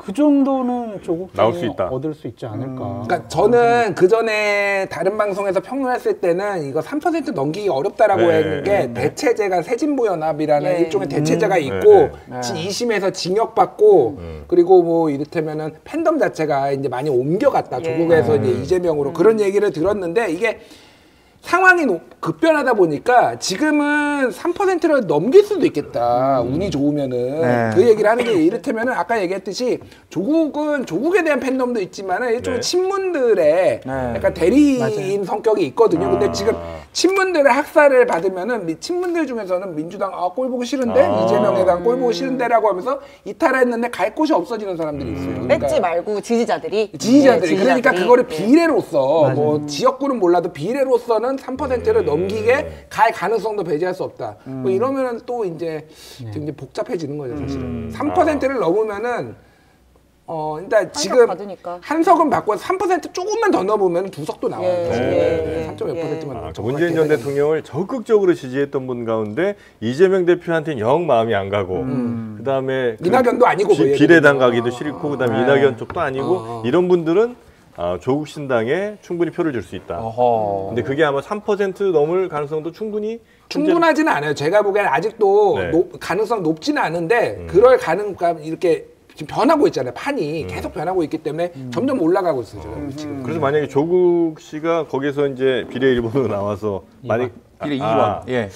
그 정도는 조국 나올 수 당이 있다. 얻을 수 있지 않을까. 그러니까 저는 그 전에 다른 방송에서 평론했을 때는 이거 3% 넘기기 어렵다라고 네. 했는 게 대체제가 새진보연합이라는 네. 일종의 대체제가 있고 2심에서 징역받고 그리고 뭐 이를테면은 팬덤 자체가 이제 많이 옮겨갔다 조국에서 이제 이재명으로 그런 얘기를 들었는데 이게 상황이 급변하다 보니까 지금은 3%를 넘길 수도 있겠다. 운이 좋으면은. 그 얘기를 하는 게 이를테면은 아까 얘기했듯이 조국은 조국에 대한 팬덤도 있지만은 일종의 친문들의 약간 대리인 성격이 있거든요. 근데 지금 친문들의 학살을 받으면은 친문들 중에서는 민주당 꼴 보기 싫은데 이재명에 대한 꼴 보기 싫은데라고 하면서 이탈했는데 갈 곳이 없어지는 사람들이 있어요. 그러니까 뺏지 말고 지지자들이. 지지자들이. 네, 그러니까 그거를 네. 비례로서 뭐 지역구는 몰라도 비례로서는 3%를 넘기게 갈 가능성도 배제할 수 없다. 뭐 이러면은 또 이제 굉장히 복잡해지는 거죠, 사실은. 3%를 넘으면은 일단 지금 받으니까. 한석은 받고 3% 조금만 더 넣어보면 2석도 나와요. 예. 3.몇%만 문재인 전 대통령을 적극적으로 지지했던 분 가운데 이재명 대표한테는 영 마음이 안 가고 그다음에 이낙연도 아니고 뭐 비례당 가기도 싫고 그다음에 이낙연 쪽도 아니고 이런 분들은 조국 신당에 충분히 표를 줄 수 있다. 근데 그게 아마 3% 넘을 가능성도 충분하지는 않아요. 제가 보기엔 아직도 네. 가능성 높지는 않은데 그럴 가능성 이렇게 지금 변하고 있잖아요. 판이 계속 변하고 있기 때문에 점점 올라가고 있어요. 지금. 그래서 만약에 조국 씨가 거기서 이제 비례 1번으로 나와서 만약 비례 2번. 예.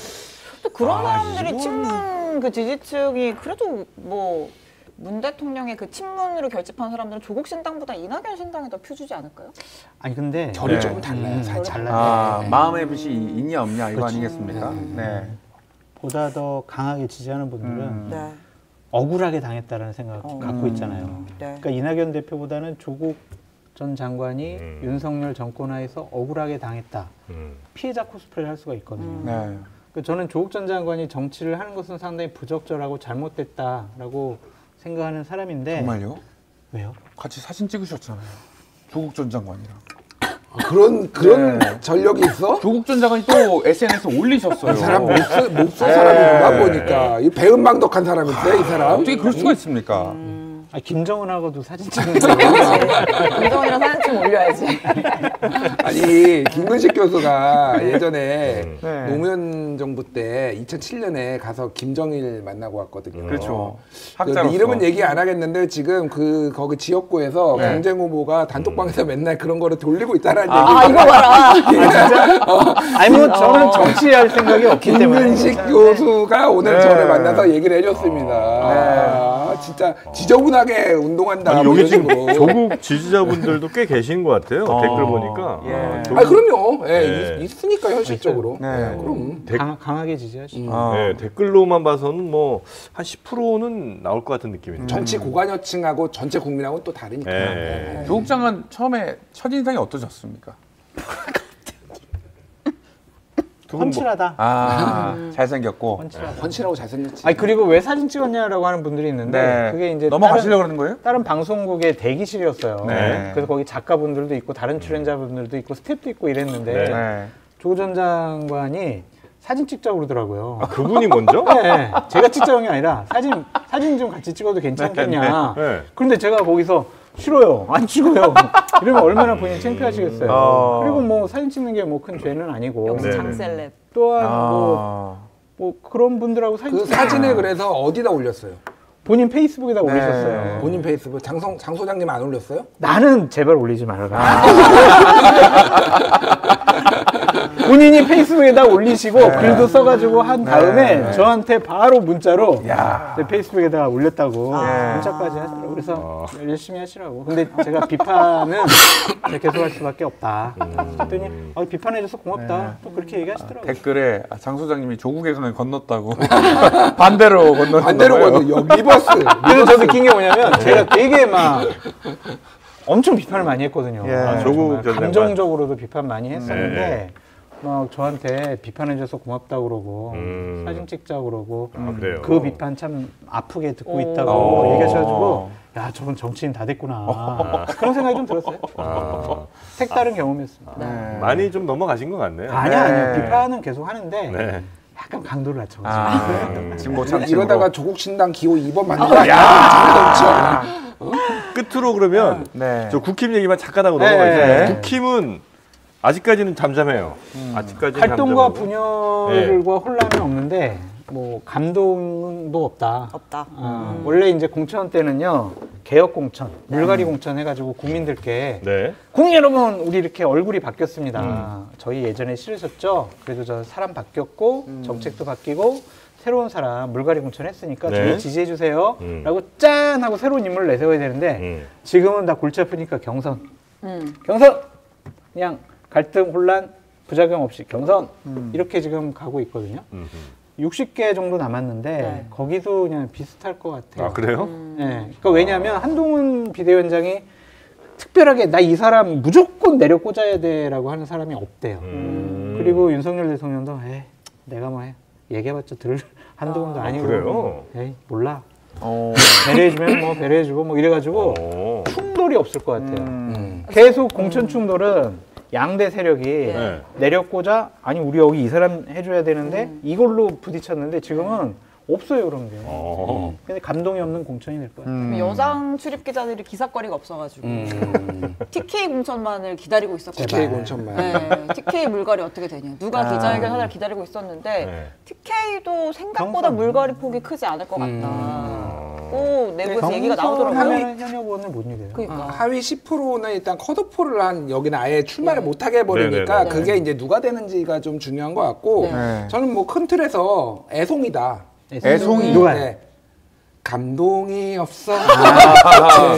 또 그런 사람들이 친문 그 지지층이 그래도 뭐 문 대통령의 그 친문으로 결집한 사람들은 조국 신당보다 이낙연 신당에 더 표 주지 않을까요? 아니 근데 결이 조금 달라요. 달라요. 마음의 빛이 있냐 없냐 이거 아니겠습니까? 네. 보다 더 강하게 지지하는 분들은 네. 억울하게 당했다라는 생각을 갖고 있잖아요. 네. 그러니까 이낙연 대표보다는 조국 전 장관이 윤석열 정권 하에서 억울하게 당했다. 피해자 코스프레를 할 수가 있거든요. 네. 그러니까 저는 조국 전 장관이 정치를 하는 것은 상당히 부적절하고 잘못됐다라고 생각하는 사람인데 정말요? 왜요? 같이 사진 찍으셨잖아요. 조국 전 장관이랑. 그런 전력이 있어? 조국 전 장관이 또 SNS에 올리셨어요. 이 사람 몹쓸 사람이구나 보니까 이 배은망덕한 사람인데 이 사람. 어떻게 그럴 수가 있습니까? 아, 김정은하고도 사진 찍는 거. 김정은이랑 사진 좀 올려야지. 아니 김근식 교수가 예전에 네. 노무현 정부 때 2007년에 가서 김정일 만나고 왔거든요. 그렇죠. 그 학자로서. 이름은 얘기 안 하겠는데 지금 거기 지역구에서 네. 경쟁 후보가 단톡방에서 맨날 그런 거를 돌리고 있다라는 아, 얘기가 이거 봐라. 아니 뭐 저는 정치할 생각이 없기 때문에. 김근식 교수가 오늘 네. 저를 만나서 얘기를 해줬습니다. 아, 진짜 지저분하게 운동한다. 아니, 뭐 여기 이런 지금 식으로. 조국 지지자분들도 꽤 계신 것 같아요. 댓글 보니까. 예. 조국- 아 그럼요. 예, 네. 있으니까 현실적으로. 네. 예, 그럼. 강하게 지지하시죠. 네, 댓글로만 봐서는 뭐 한 10%는 나올 것 같은 느낌이네요. 정치 고관여층하고 전체 국민하고는 또 다르니까. 예. 조국 장관 처음에 첫인상이 어떠셨습니까? 두 분 뭐- 펀치라다. 잘생겼고. 펀치라다. 헌칠하고 잘생겼지. 아니 그리고 왜 사진 찍었냐라고 하는 분들이 있는데 네. 그게 이제 넘어가시려고 그러는 거예요? 다른 방송국의 대기실이었어요. 네. 그래서 거기 작가분들도 있고 다른 출연자분들도 있고 스태프도 있고 이랬는데 네. 조 전 장관이 사진 찍자고 그러더라고요. 아, 그분이 먼저? 네, 제가 찍자는 게 아니라 사진 좀 같이 찍어도 괜찮겠냐. 네. 그런데 제가 거기서 싫어요, 안 찍어요. 이러면 얼마나 본인 창피하시겠어요. 그리고 뭐 사진 찍는 게 뭐 큰 죄는 아니고. 역시 네. 장셀렙. 또한 뭐 그런 분들하고 사진 그 찍는 사진을 그래서 어디다 올렸어요? 본인 페이스북에다 올리셨어요. 본인 페이스북 장 소장님 안 올렸어요? 나는 제발 올리지 말아라. 본인이 페이스북에다 올리시고 글도 써가지고 한 다음에 저한테 바로 문자로 내 페이스북에다 올렸다고 문자까지 하시더라고요. 그래서 열심히 하시라고. 근데 제가 비판은 제가 계속할 수밖에 없다. 그랬더니 비판해줘서 고맙다. 또 그렇게 얘기하시더라고요. 댓글에 장 소장님이 조국의 강을 건넜다고 반대로 건넜나 반대로 봐요. 건너 리버스. 그래서 저 느낀 게 뭐냐면 제가 되게 막 엄청 비판을 많이 했거든요. 조국 전 장관. 감정적으로도 비판 많이 했었는데 막 저한테 비판해줘서 고맙다고 그러고 사진 찍자고 그러고 그래요? 그 비판 참 아프게 듣고 있다고 얘기하셔가지고 야 저분 정치인 다 됐구나 그런 생각이 좀 들었어요. 색다른 경험이었습니다. 많이 좀 넘어가신 것 같네요. 아니야 비판은 계속 하는데 네. 약간 강도를 낮춰가지고 지금 못 참지. 이러다가 조국 신당 기호 2번 만든 거 아니야? 끝으로 그러면 네. 저 국힘 얘기만 잠깐 하고 네. 넘어가겠습니다. 국힘은 아직까지는 잠잠해요. 아직까지는 활동과 잠잠하고. 분열과 혼란은 없는데 뭐 감동도 없다. 없다. 원래 이제 공천 때는요 개혁 공천, 물갈이 공천 해가지고 국민들께 네. 국민 여러분 우리 이렇게 얼굴이 바뀌었습니다. 저희 예전에 싫으셨죠? 그래도 저 사람 바뀌었고 정책도 바뀌고 새로운 사람 물갈이 공천 했으니까 네. 저희 지지해 주세요. 라고 짠 하고 새로운 인물을 내세워야 되는데 지금은 다 골치 아프니까 경선. 경선 그냥 갈등 혼란 부작용 없이 경선 이렇게 지금 가고 있거든요. 60개 정도 남았는데 네. 거기도 그냥 비슷할 것 같아요. 아 그래요? 네. 그러니까 왜냐하면 한동훈 비대위원장이 특별하게 나 이 사람 무조건 내려 꽂아야 돼라고 하는 사람이 없대요. 그리고 윤석열 대통령도 내가 뭐 얘기해봤자 들을 한동훈도 아니고 그래요? 몰라. 배려해주면 뭐 배려해주고 뭐 이래가지고 충돌이 없을 것 같아요. 계속 공천 충돌은 양대 세력이 내려꽂아 아니 우리 여기 이 사람 해줘야 되는데 이걸로 부딪혔는데 지금은 없어요 그런 게. 근데 감동이 없는 공천이 될 거예요. 여장 출입 기자들이 기사거리가 없어가지고 TK 공천만을 기다리고 있었거든요. TK 공천만. 네, TK 물갈이 어떻게 되냐. 누가 기자회견 하나를 기다리고 있었는데 네. TK도 생각보다 물갈이 폭이 크지 않을 것 같다고 내부에서 얘기가 나오더라고요. 하면 현역 의원을 못 이겨요. 그러니까. 하위 10%는 일단 컷오프를 한 여기는 아예 출마를 못하게 해버리니까 네네네. 그게 이제 누가 되는지가 좀 중요한 것 같고 네. 저는 뭐 큰 틀에서 애송이다. 애송이. 누가요? 네. 감동이 없어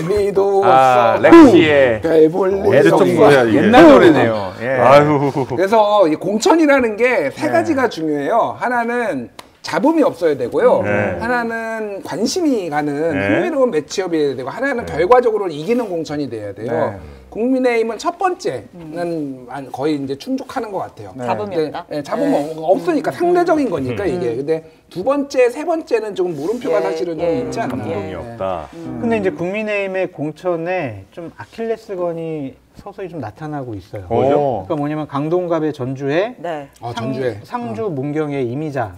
재미도 없어 렉시의 별볼일 언제적 없어. 노래야 이게? 옛날 노래네요. 예. 아유. 그래서 이 공천이라는 게 세 가지가 중요해요. 하나는 잡음이 없어야 되고요. 네. 하나는 관심이 가는 네. 흥미로운 매치업이 되고 하나는 결과적으로 이기는 공천이 돼야 돼요. 네. 국민의힘은 첫 번째는 거의 이제 충족하는 것 같아요. 잡음이 없다? 네, 잡음이 없으니까 상대적인 거니까 이게. 근데 두 번째, 세 번째는 조금 물음표가 사실은 좀 있지 않나. 감동이 없다. 근데 이제 국민의힘의 공천에 좀 아킬레스건이 서서히 좀 나타나고 있어요. 뭐죠? 그러니까 뭐냐면 강동갑의 전주에 네. 전주에. 상주 문경의 이미자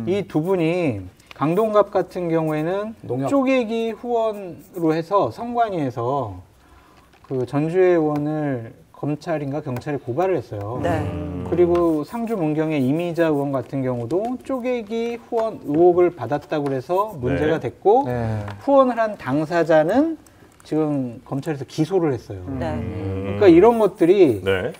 이 두 분이 강동갑 같은 경우에는 농협. 쪼개기 후원으로 해서 선관위에서 그 전주의 의원을 검찰인가 경찰에 고발을 했어요. 네. 그리고 상주 문경의 이미자 의원 같은 경우도 쪼개기 후원 의혹을 받았다고 해서 문제가 네. 됐고 네. 후원을 한 당사자는 지금 검찰에서 기소를 했어요. 네. 그러니까 이런 것들이 네.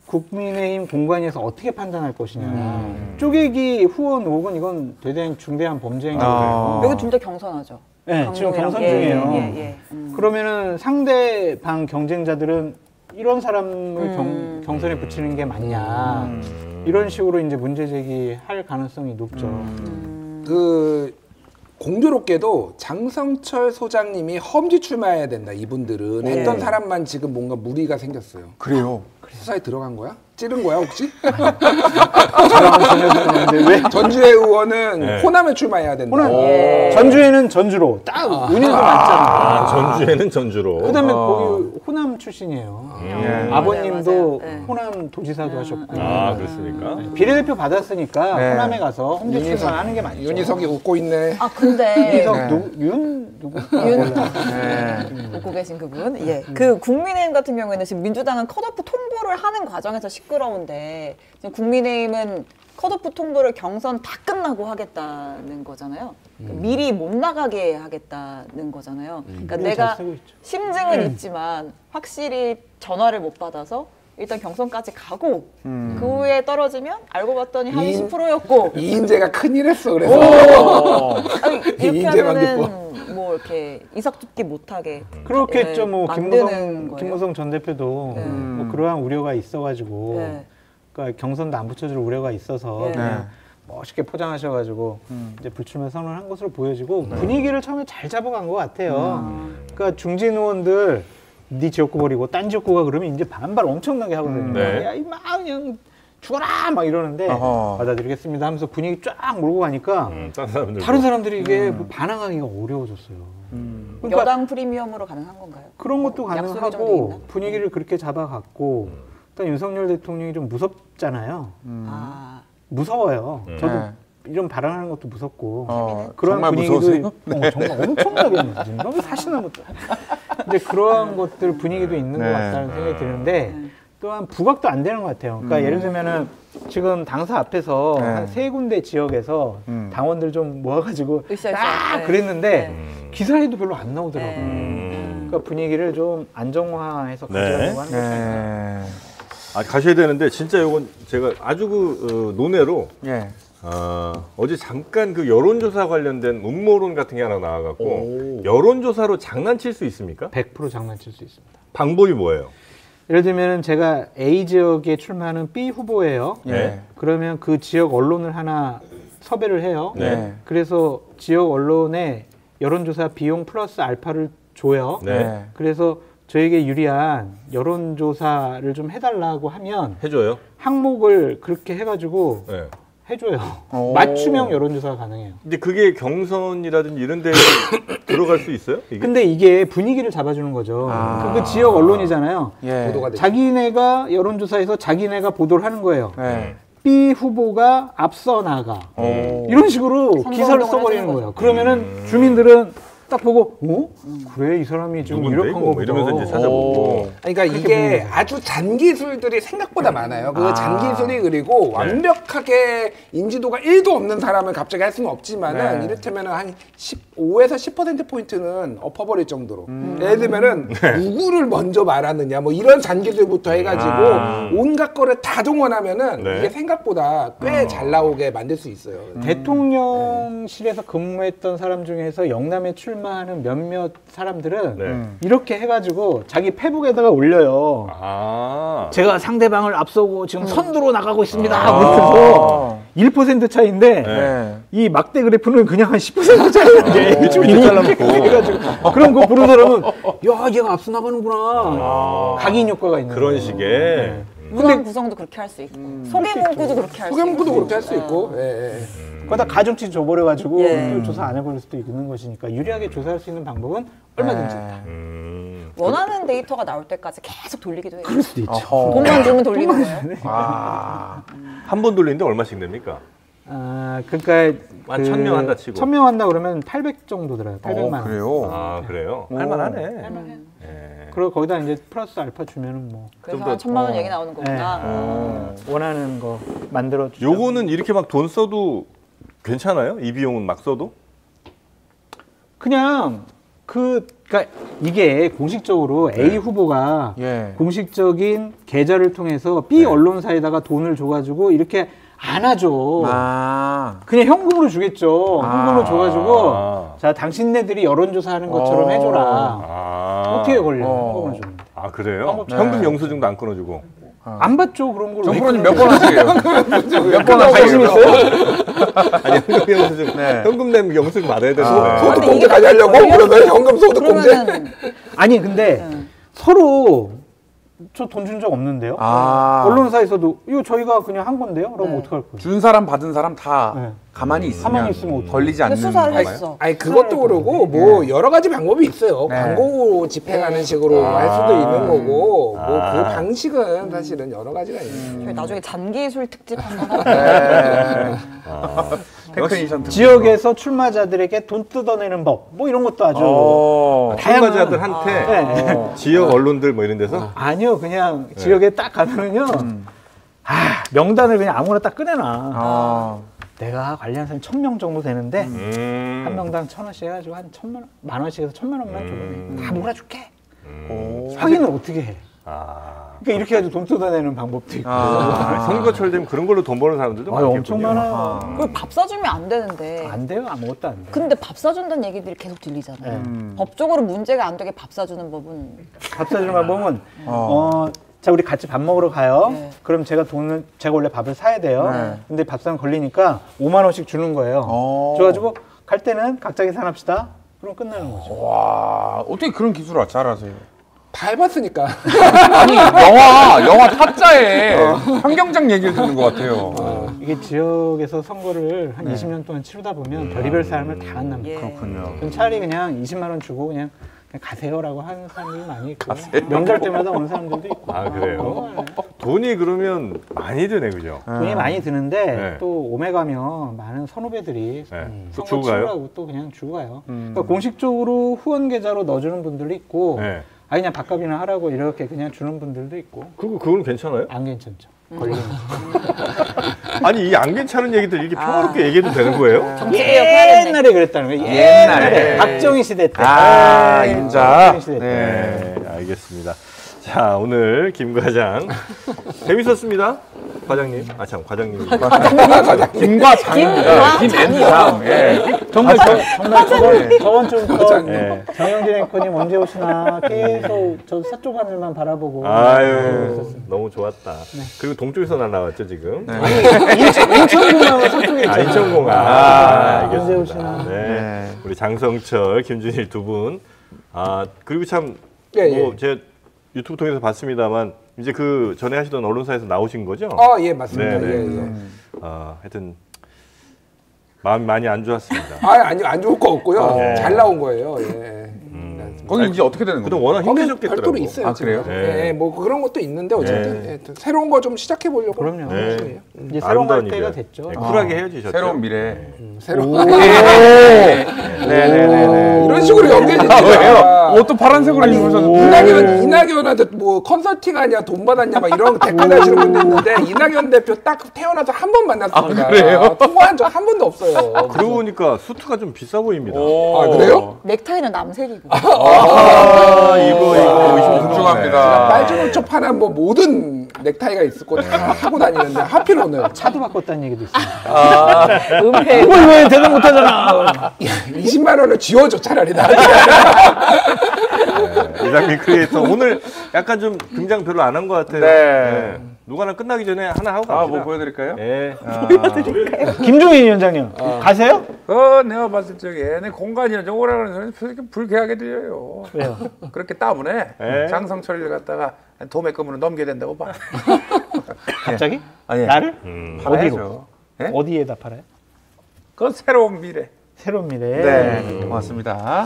국민의힘 공관위에서 어떻게 판단할 것이냐. 쪼개기 후원 의혹은 이건 대단히 중대한 범죄 행위거든요. 여기 둘 다 경선하죠. 네, 지금 강동이랑. 경선 예, 중이에요. 예, 예. 그러면은 상대방 경쟁자들은 이런 사람을 경선에 붙이는 게 맞냐. 이런 식으로 이제 문제 제기할 가능성이 높죠. 그 공교롭게도 장성철 소장님이 험지 출마해야 된다. 이분들은 네. 했던 사람만 지금 뭔가 무리가 생겼어요. 그래요. 수사에 들어간 거야? 찌른 거야 혹시? 저랑은 전혀 다른데 왜? 전주의 의원은 네. 호남에 출마해야 된다. 호남. 예. 전주에는 전주로 딱 은혜도 맞잖아. 아, 전주에는 전주로. 그다음에 거기 호남 출신이에요. 예. 아버님도 맞아요. 네. 호남 도지사도 하셨고. 아, 그렇습니까? 비례대표 받았으니까 네. 호남에 가서 험지 출마하는 게 맞죠. 윤희석이 웃고 있네. 아 근데 윤희석 네. 누구? 웃고 계신 그분, 예. 그 국민의힘 같은 경우에는 지금 민주당은 컷오프 통보를 하는 과정에서 시끄러운데 지금 국민의힘은 컷오프 통보를 경선 다 끝나고 하겠다는 거잖아요. 그러니까 미리 못 나가게 하겠다는 거잖아요. 그러니까 우리가 내가 잘 쓰고 있죠. 심증은 있지만 확실히 전화를 못 받아서 일단 경선까지 가고 그 후에 떨어지면 알고 봤더니 한 20%였고 이인재가 큰일 했어. 그래서 아니, 이렇게 이인재만 하면은 뭐 이렇게 이삭죽기 못하게 그렇겠죠. 예, 뭐 만드는 거예요. 김무성 전 대표도 네. 뭐 그러한 우려가 있어가지고 네. 그러니까 경선도 안 붙여줄 우려가 있어서 네. 그냥 멋있게 포장하셔가지고 이제 불출마 선언한 것으로 보여지고 분위기를 처음에 잘 잡아간 것 같아요. 그러니까 중진 의원들 네 지역구 버리고 딴 지역구가 그러면 이제 반발 엄청나게 하거든요. 네. 야, 이마 그냥 죽어라 막 이러는데 어허. 받아들이겠습니다 하면서 분위기 쫙 몰고 가니까 다른 사람들. 다른 사람들이 이게 뭐 반항하기가 어려워졌어요. 그러니까 여당 프리미엄으로 가능한 건가요? 그런 것도 약속이 좀 돼 가능하고 있나? 분위기를 그렇게 잡아갔고 일단 윤석열 대통령이 좀 무섭잖아요. 아, 무서워요. 저도 네. 이런 발언하는 것도 무섭고 그런 정말 분위기도 무서우세요? 정말 엄청나게 무슨 너무 사시나 못해. 근데 그러한 것들 분위기도 있는 것 네. 같다는 생각이 드는데 또한 부각도 안 되는 것 같아요. 그러니까 예를 들면은 지금 당사 앞에서 네. 한 3군데 지역에서 당원들 좀 모아가지고 으쌰으쌰. 딱 네. 그랬는데 기사에도 별로 안 나오더라고요. 네. 그러니까 분위기를 좀 안정화해서 네. 가져가려고 하는 거죠. 네. 아, 가셔야 되는데 진짜 이건 제가 아주 그 논외로 예. 어제 잠깐 그 여론조사 관련된 음모론 같은 게 하나 나와갖고 여론조사로 장난칠 수 있습니까? 100% 장난칠 수 있습니다. 방법이 뭐예요? 예를 들면 제가 A 지역에 출마하는 B 후보예요. 예. 그러면 그 지역 언론을 하나 섭외를 해요. 네. 그래서 지역 언론에 여론조사 비용 플러스 알파를 줘요. 네. 그래서 저에게 유리한 여론조사를 좀 해달라고 하면 해줘요. 항목을 그렇게 해가지고 네. 해줘요. 오. 맞춤형 여론조사가 가능해요. 근데 그게 경선이라든지 이런 데 들어갈 수 있어요? 이게? 근데 이게 분위기를 잡아주는 거죠. 그 지역 언론이잖아요. 예. 보도가 돼. 자기네가 여론조사에서 자기네가 보도를 하는 거예요. 네. B 후보가 앞서 나가. 오. 이런 식으로 선거 기사를 운동을 써버리는 해주는 거예요. 그러면은 주민들은 딱 보고, 어? 그래, 이 사람이 지금 누군데, 이렇게 이거? 한 거보다. 이러면서 이제 찾아보고. 그러니까 이게 아주 잔기술들이 생각보다 많아요. 그 잔기술이 그리고 완벽하게 인지도가 1도 없는 사람을 갑자기 할 수는 없지만은 네. 이를테면은 한 5에서 10%포인트는 엎어버릴 정도로. 예를 들면은 누구를 먼저 말하느냐 뭐 이런 잔기술부터 해가지고 온갖 거를 다 동원하면은 네. 이게 생각보다 꽤 잘 나오게 만들 수 있어요. 대통령실에서 근무했던 사람 중에서 영남에 출마하는 몇몇 사람들은 네. 이렇게 해가지고 자기 페북에다가 올려요. 아. 제가 상대방을 앞서고 지금 선두로 나가고 있습니다. 그러면서 1% 차이인데 네. 이 막대 그래프는 그냥 한 10% 차이인데 밑에 잘라놓고. 해가지고 그럼 그거 보는 사람은 야 얘가 앞서 나가는구나. 각인 효과가 있는 그런 거예요. 식의. 문항 구성도 그렇게 할 수 있고 소개 문구도 그렇게 할 수 있고 소개문구도 그렇게 할 수 있고. 예, 예. 거기다 가중치 줘버려가지고 예. 또 조사 안 해버릴 수도 있는 것이니까 유리하게 조사할 수 있는 방법은 얼마든지 있다. 원하는 데이터가 나올 때까지 계속 돌리기도 해요. 그럴 수도 있죠. 어허. 돈만 주면 돌리는 거예요. 아. 한 번 돌리는데 얼마씩 냅니까? 그러니까 한 1000명 한다 치고. 1000명 한다 그러면 800 정도 들어요. 800만 원. 그래요? 아 그래요? 할만하네. 할만해. 예. 그리고 거기다 이제 플러스 알파 주면은 뭐 그래서 더- 한 1000만 원 얘기 나오는 거구나. 원하는 거 만들어 주죠. 요거는 이렇게 막 돈 써도 괜찮아요? 이 비용은 막 써도? 그냥 그러니까 이게 공식적으로 A 후보가 예. 공식적인 계좌를 통해서 B 네. 언론사에다가 돈을 줘가지고 이렇게 안 하죠. 아. 그냥 현금으로 주겠죠. 현금으로 아. 줘가지고 자 당신네들이 여론조사하는 것처럼 해줘라. 아. 어떻게 걸려? 어. 현금으로 주는데. 아 그래요? 방법 현금 네. 영수증도 안 끊어주고. 안 받죠 그런 걸. 정프로님 몇 번 하세요? 몇 번 관심 하세요? 있어요? 아니 현금 영수증, 네. 현금 내면 영수증 받아야 되는데. 소득공제까지 하려고 그러면 현금 소득공제. 그러면은 아니 근데 서로 저 돈 준 적 없는데요. 아. 언론사에서도 이거 저희가 그냥 한 건데요. 그럼 네. 어떡할 거예요? 준 사람 받은 사람 다 네. 가만히 있으면, 가만히 있으면 어떡해. 걸리지 근데 않는 수사를 건가요? 했어. 아니 그것도 그러고 뭐 여러 가지 방법이 있어요. 네. 광고 집행하는 식으로 할 수도 있는 거고 뭐 그 아. 방식은 사실은 여러 가지가 있는. 저희 나중에 잔기술 특집 한번 네. 하자. 테크니션 지역에서 출마자들에게 돈 뜯어내는 법, 뭐 이런 것도 아주 출마자들한테 네. 지역 언론들 뭐 이런 데서 아니요, 그냥 지역에 딱 가면은요, 명단을 그냥 아무거나 딱 꺼내놔. 아. 내가 관리하는 사람이 1000명 정도 되는데 음. 한 명당 1000원씩 해가지고 한 1000만 원, 만 원씩 해서 1000만 원만 줘도 다 몰아줄게. 확인을 어떻게 해? 아. 그러니까 이렇게 해가지고 돈 뜯어내는 방법도 있고. 아, 선거철 되면 그런 걸로 돈 버는 사람들도 아유, 많겠군요. 엄청 많아요. 그리고 밥 사주면 안 되는데. 안 돼요, 아무것도 안 돼. 근데 밥 사준다는 얘기들이 계속 들리잖아요. 네. 법적으로 문제가 안 되게 밥 사주는 법은 밥 사주는 방법은 자 우리 같이 밥 먹으러 가요. 네. 그럼 제가 원래 밥을 사야 돼요. 네. 근데 밥상 걸리니까 5만 원씩 주는 거예요. 줘가지고 갈 때는 각자 계산합시다. 그럼 끝나는 거죠. 와, 어떻게 그런 기술을 잘하세요? 다 해봤으니까. 아니, 영화 타짜에 환경장 얘기를 듣는 것 같아요. 이게 지역에서 선거를 한 20년 동안 치르다 보면 별의별 사람을 다 만납니다. 예. 그렇군요. 그럼 차라리 그냥 20만 원 주고 그냥 가세요라고 하는 사람들이 많이 있고 명절 때마다 오는 사람들도 있고. 아 그래요? 돈이 그러면 많이 드네, 그죠? 돈이 많이 드는데 네. 또 오메 가면 많은 선후배들이 또 선거 주고 가요? 치르라고 또 그냥 주고 가요. 그러니까 공식적으로 후원 계좌로 넣어주는 분들도 있고 네. 아니 그냥 밥값이나 하라고 이렇게 그냥 주는 분들도 있고 그건 괜찮아요? 안 괜찮죠. 걸리면. 아니 이 안 괜찮은 얘기들 이렇게 평화롭게 얘기해도 되는 거예요? 정치개혁해야겠네. 옛날에 그랬다는 거예요. 옛날에. 박정희 시대 때. 인자. 박정희 시대 때. 네. 네, 알겠습니다. 자, 오늘 김 과장 재밌었습니다. 과장님, 과장님. 김과장입니다. 김앤장. 예. 정말 저번 주부터 네. 정영진 앵커님 언제 오시나 계속 저 서쪽 하늘만 바라보고. 아유, 너무 좋았다. 그리고 동쪽에서 날라왔죠 지금. 인천공항은 서쪽에 있잖아요. 인천공항. 언제 알겠습니다. 오시나. 네. 우리 장성철, 김준일 두 분. 그리고 참 예. 제가 유튜브 통해서 봤습니다만 이제 그 전에 하시던 언론사에서 나오신 거죠? 예, 맞습니다. 네, 네. 예, 예. 하여튼 마음이 많이 안 좋았습니다. 아니 안 좋을 거 없고요. 네. 잘 나온 거예요. 예. 거기 이제 어떻게 되는 그동안 거예요? 워낙 거기 힘드셨겠더라고. 별도로 있어요. 아, 그래요? 지금. 네. 예, 뭐 그런 것도 있는데 어쨌든 네. 예, 새로운 거 좀 시작해 보려고. 그럼요. 네. 중이에요. 이제 새로운 갈 아름다운 때가 이별. 됐죠. 네, 쿨하게 헤어지셨죠. 새로운 미래. 새로운 네네네. 이런 식으로 연결이 왜요? 또 파란색으로 입으셨는데. 이낙연한테 뭐 컨설팅하냐 돈 받았냐 막 이런 댓글 다시는 분도 있는데 이낙연 대표 딱 태어나서 한 번 만났습니다. 아, 그래요? 통화한 적 한 번도 없어요. 그러고 보니까 수트가 좀 비싸 보입니다. 그래요? 넥타이는 남색이고. 이거 존중합니다. 빨주노초 파는 뭐 모든 넥타이가 있을 거 다 하고 다니는데 하필 오늘 차도 바꿨다는 얘기도 있습니다. 음해. 이거 왜 대답 못하잖아. 20만 원을 지워줘 차라리 나. 이상민 크리에이터 오늘 약간 좀 등장 별로 안 한 것 같아요. 네. 누가나 끝나기 전에 하나 하고 갑시다. 뭐 보여드릴까요? 네. 김종인 위원장님 가세요? 내가 봤을 적에 내 공간이나 좀 오라는 소리는 솔직히 불쾌하게 들려요. 왜요? 그렇게 때문에 네. 장성철을 갖다가 도매금으로 넘겨야 된다고 봐. 갑자기? 아니, 나를? 팔아야죠. 네? 어디에다 팔아요? 그건 새로운 미래. 새로운 미래. 네, 고맙습니다.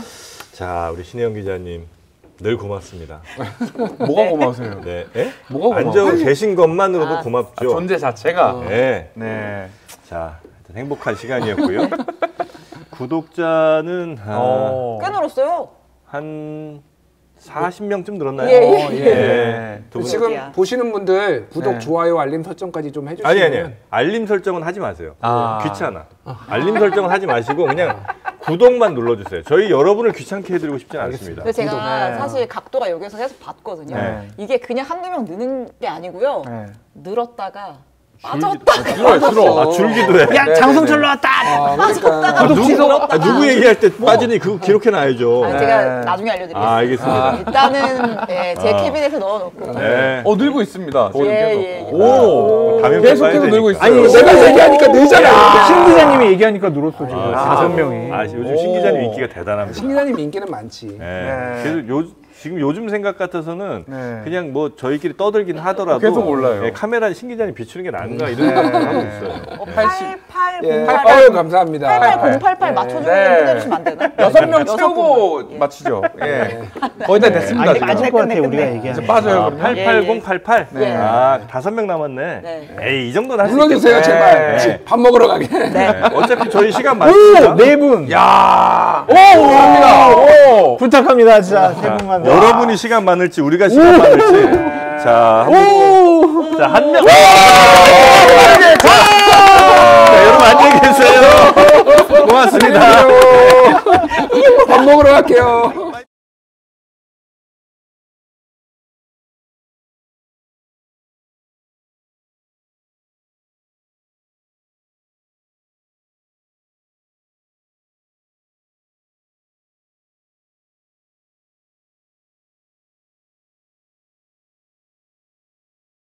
자, 우리 신혜영 기자님 늘 고맙습니다. 뭐가 고마우세요? 네. 예? 뭐가 앉아 고마워요? 계신 것만으로도 고맙죠. 존재 자체가. 네. 네. 자, 행복한 시간이었고요. 구독자는 꽤 늘었어요. 한 40명쯤 늘었나요? 예. 두 분. 지금 구독이야. 보시는 분들 구독, 네. 좋아요, 알림 설정까지 좀 해주시면 아니. 알림 설정은 하지 마세요. 아. 귀찮아. 알림 설정은 하지 마시고 그냥 구독만 눌러주세요. 저희 여러분을 귀찮게 해드리고 싶지는 않습니다. 근데 제가 네. 사실 각도가 여기서 계속 봤거든요. 네. 이게 그냥 한두 명 느는 게 아니고요. 네. 늘었다가 줄기도- 빠졌다가 줄기도 해. 야 장성철 나왔다. 그러니까 누구 얘기할 때 빠지니 그거 기록해놔야죠. 아, 제가 나중에 알려드리겠습니다. 알겠습니다. 일단은 제 캐비넷에 넣어놓고. 네. 늘고 있습니다. 지금 계속. 예. 오, 다음에 계속해서 봐야 늘고 되니까. 있어요. 내가 얘기하니까 늘잖아. 신 기자님이 얘기하니까 늘었어 지금 5명이. 요즘 신 기자님 인기가 대단합니다. 신 기자님 인기는 많지. 네. 그래서 지금 요즘 생각 같아서는 네. 그냥 뭐 저희끼리 떠들긴 하더라도 계속 올라요. 네, 카메라에 신 기자님 비추는 게 나은가 이런 생각을 하고 있어요. 8808 예. 088 아유, 감사합니다. 88088 맞춰주고 네. 끝내주시면 안 되나? 6명 여섯 채우고 분만. 예. 맞히죠. 예. 거의 다 됐습니다. 아니 지금. 빠질 것 같아 우리가 끝내. 얘기하는. 이제 빠져요. 아, 그러면. 88088? 네. 5명 남았네. 네. 에이, 이 정도는 할 수 불러주세요, 있겠다. 제발. 네. 집 밥 먹으러 가게. 네. 어차피 저희 시간 많습니다. 네 분. 야, 오, 부탁합니다 진짜 세 분만. 여러분이 시간 많을지 우리가 시간 많을지. 자, 한 명. 자, 여러분 안녕히 계세요. 고맙습니다. 밥 먹으러 갈게요.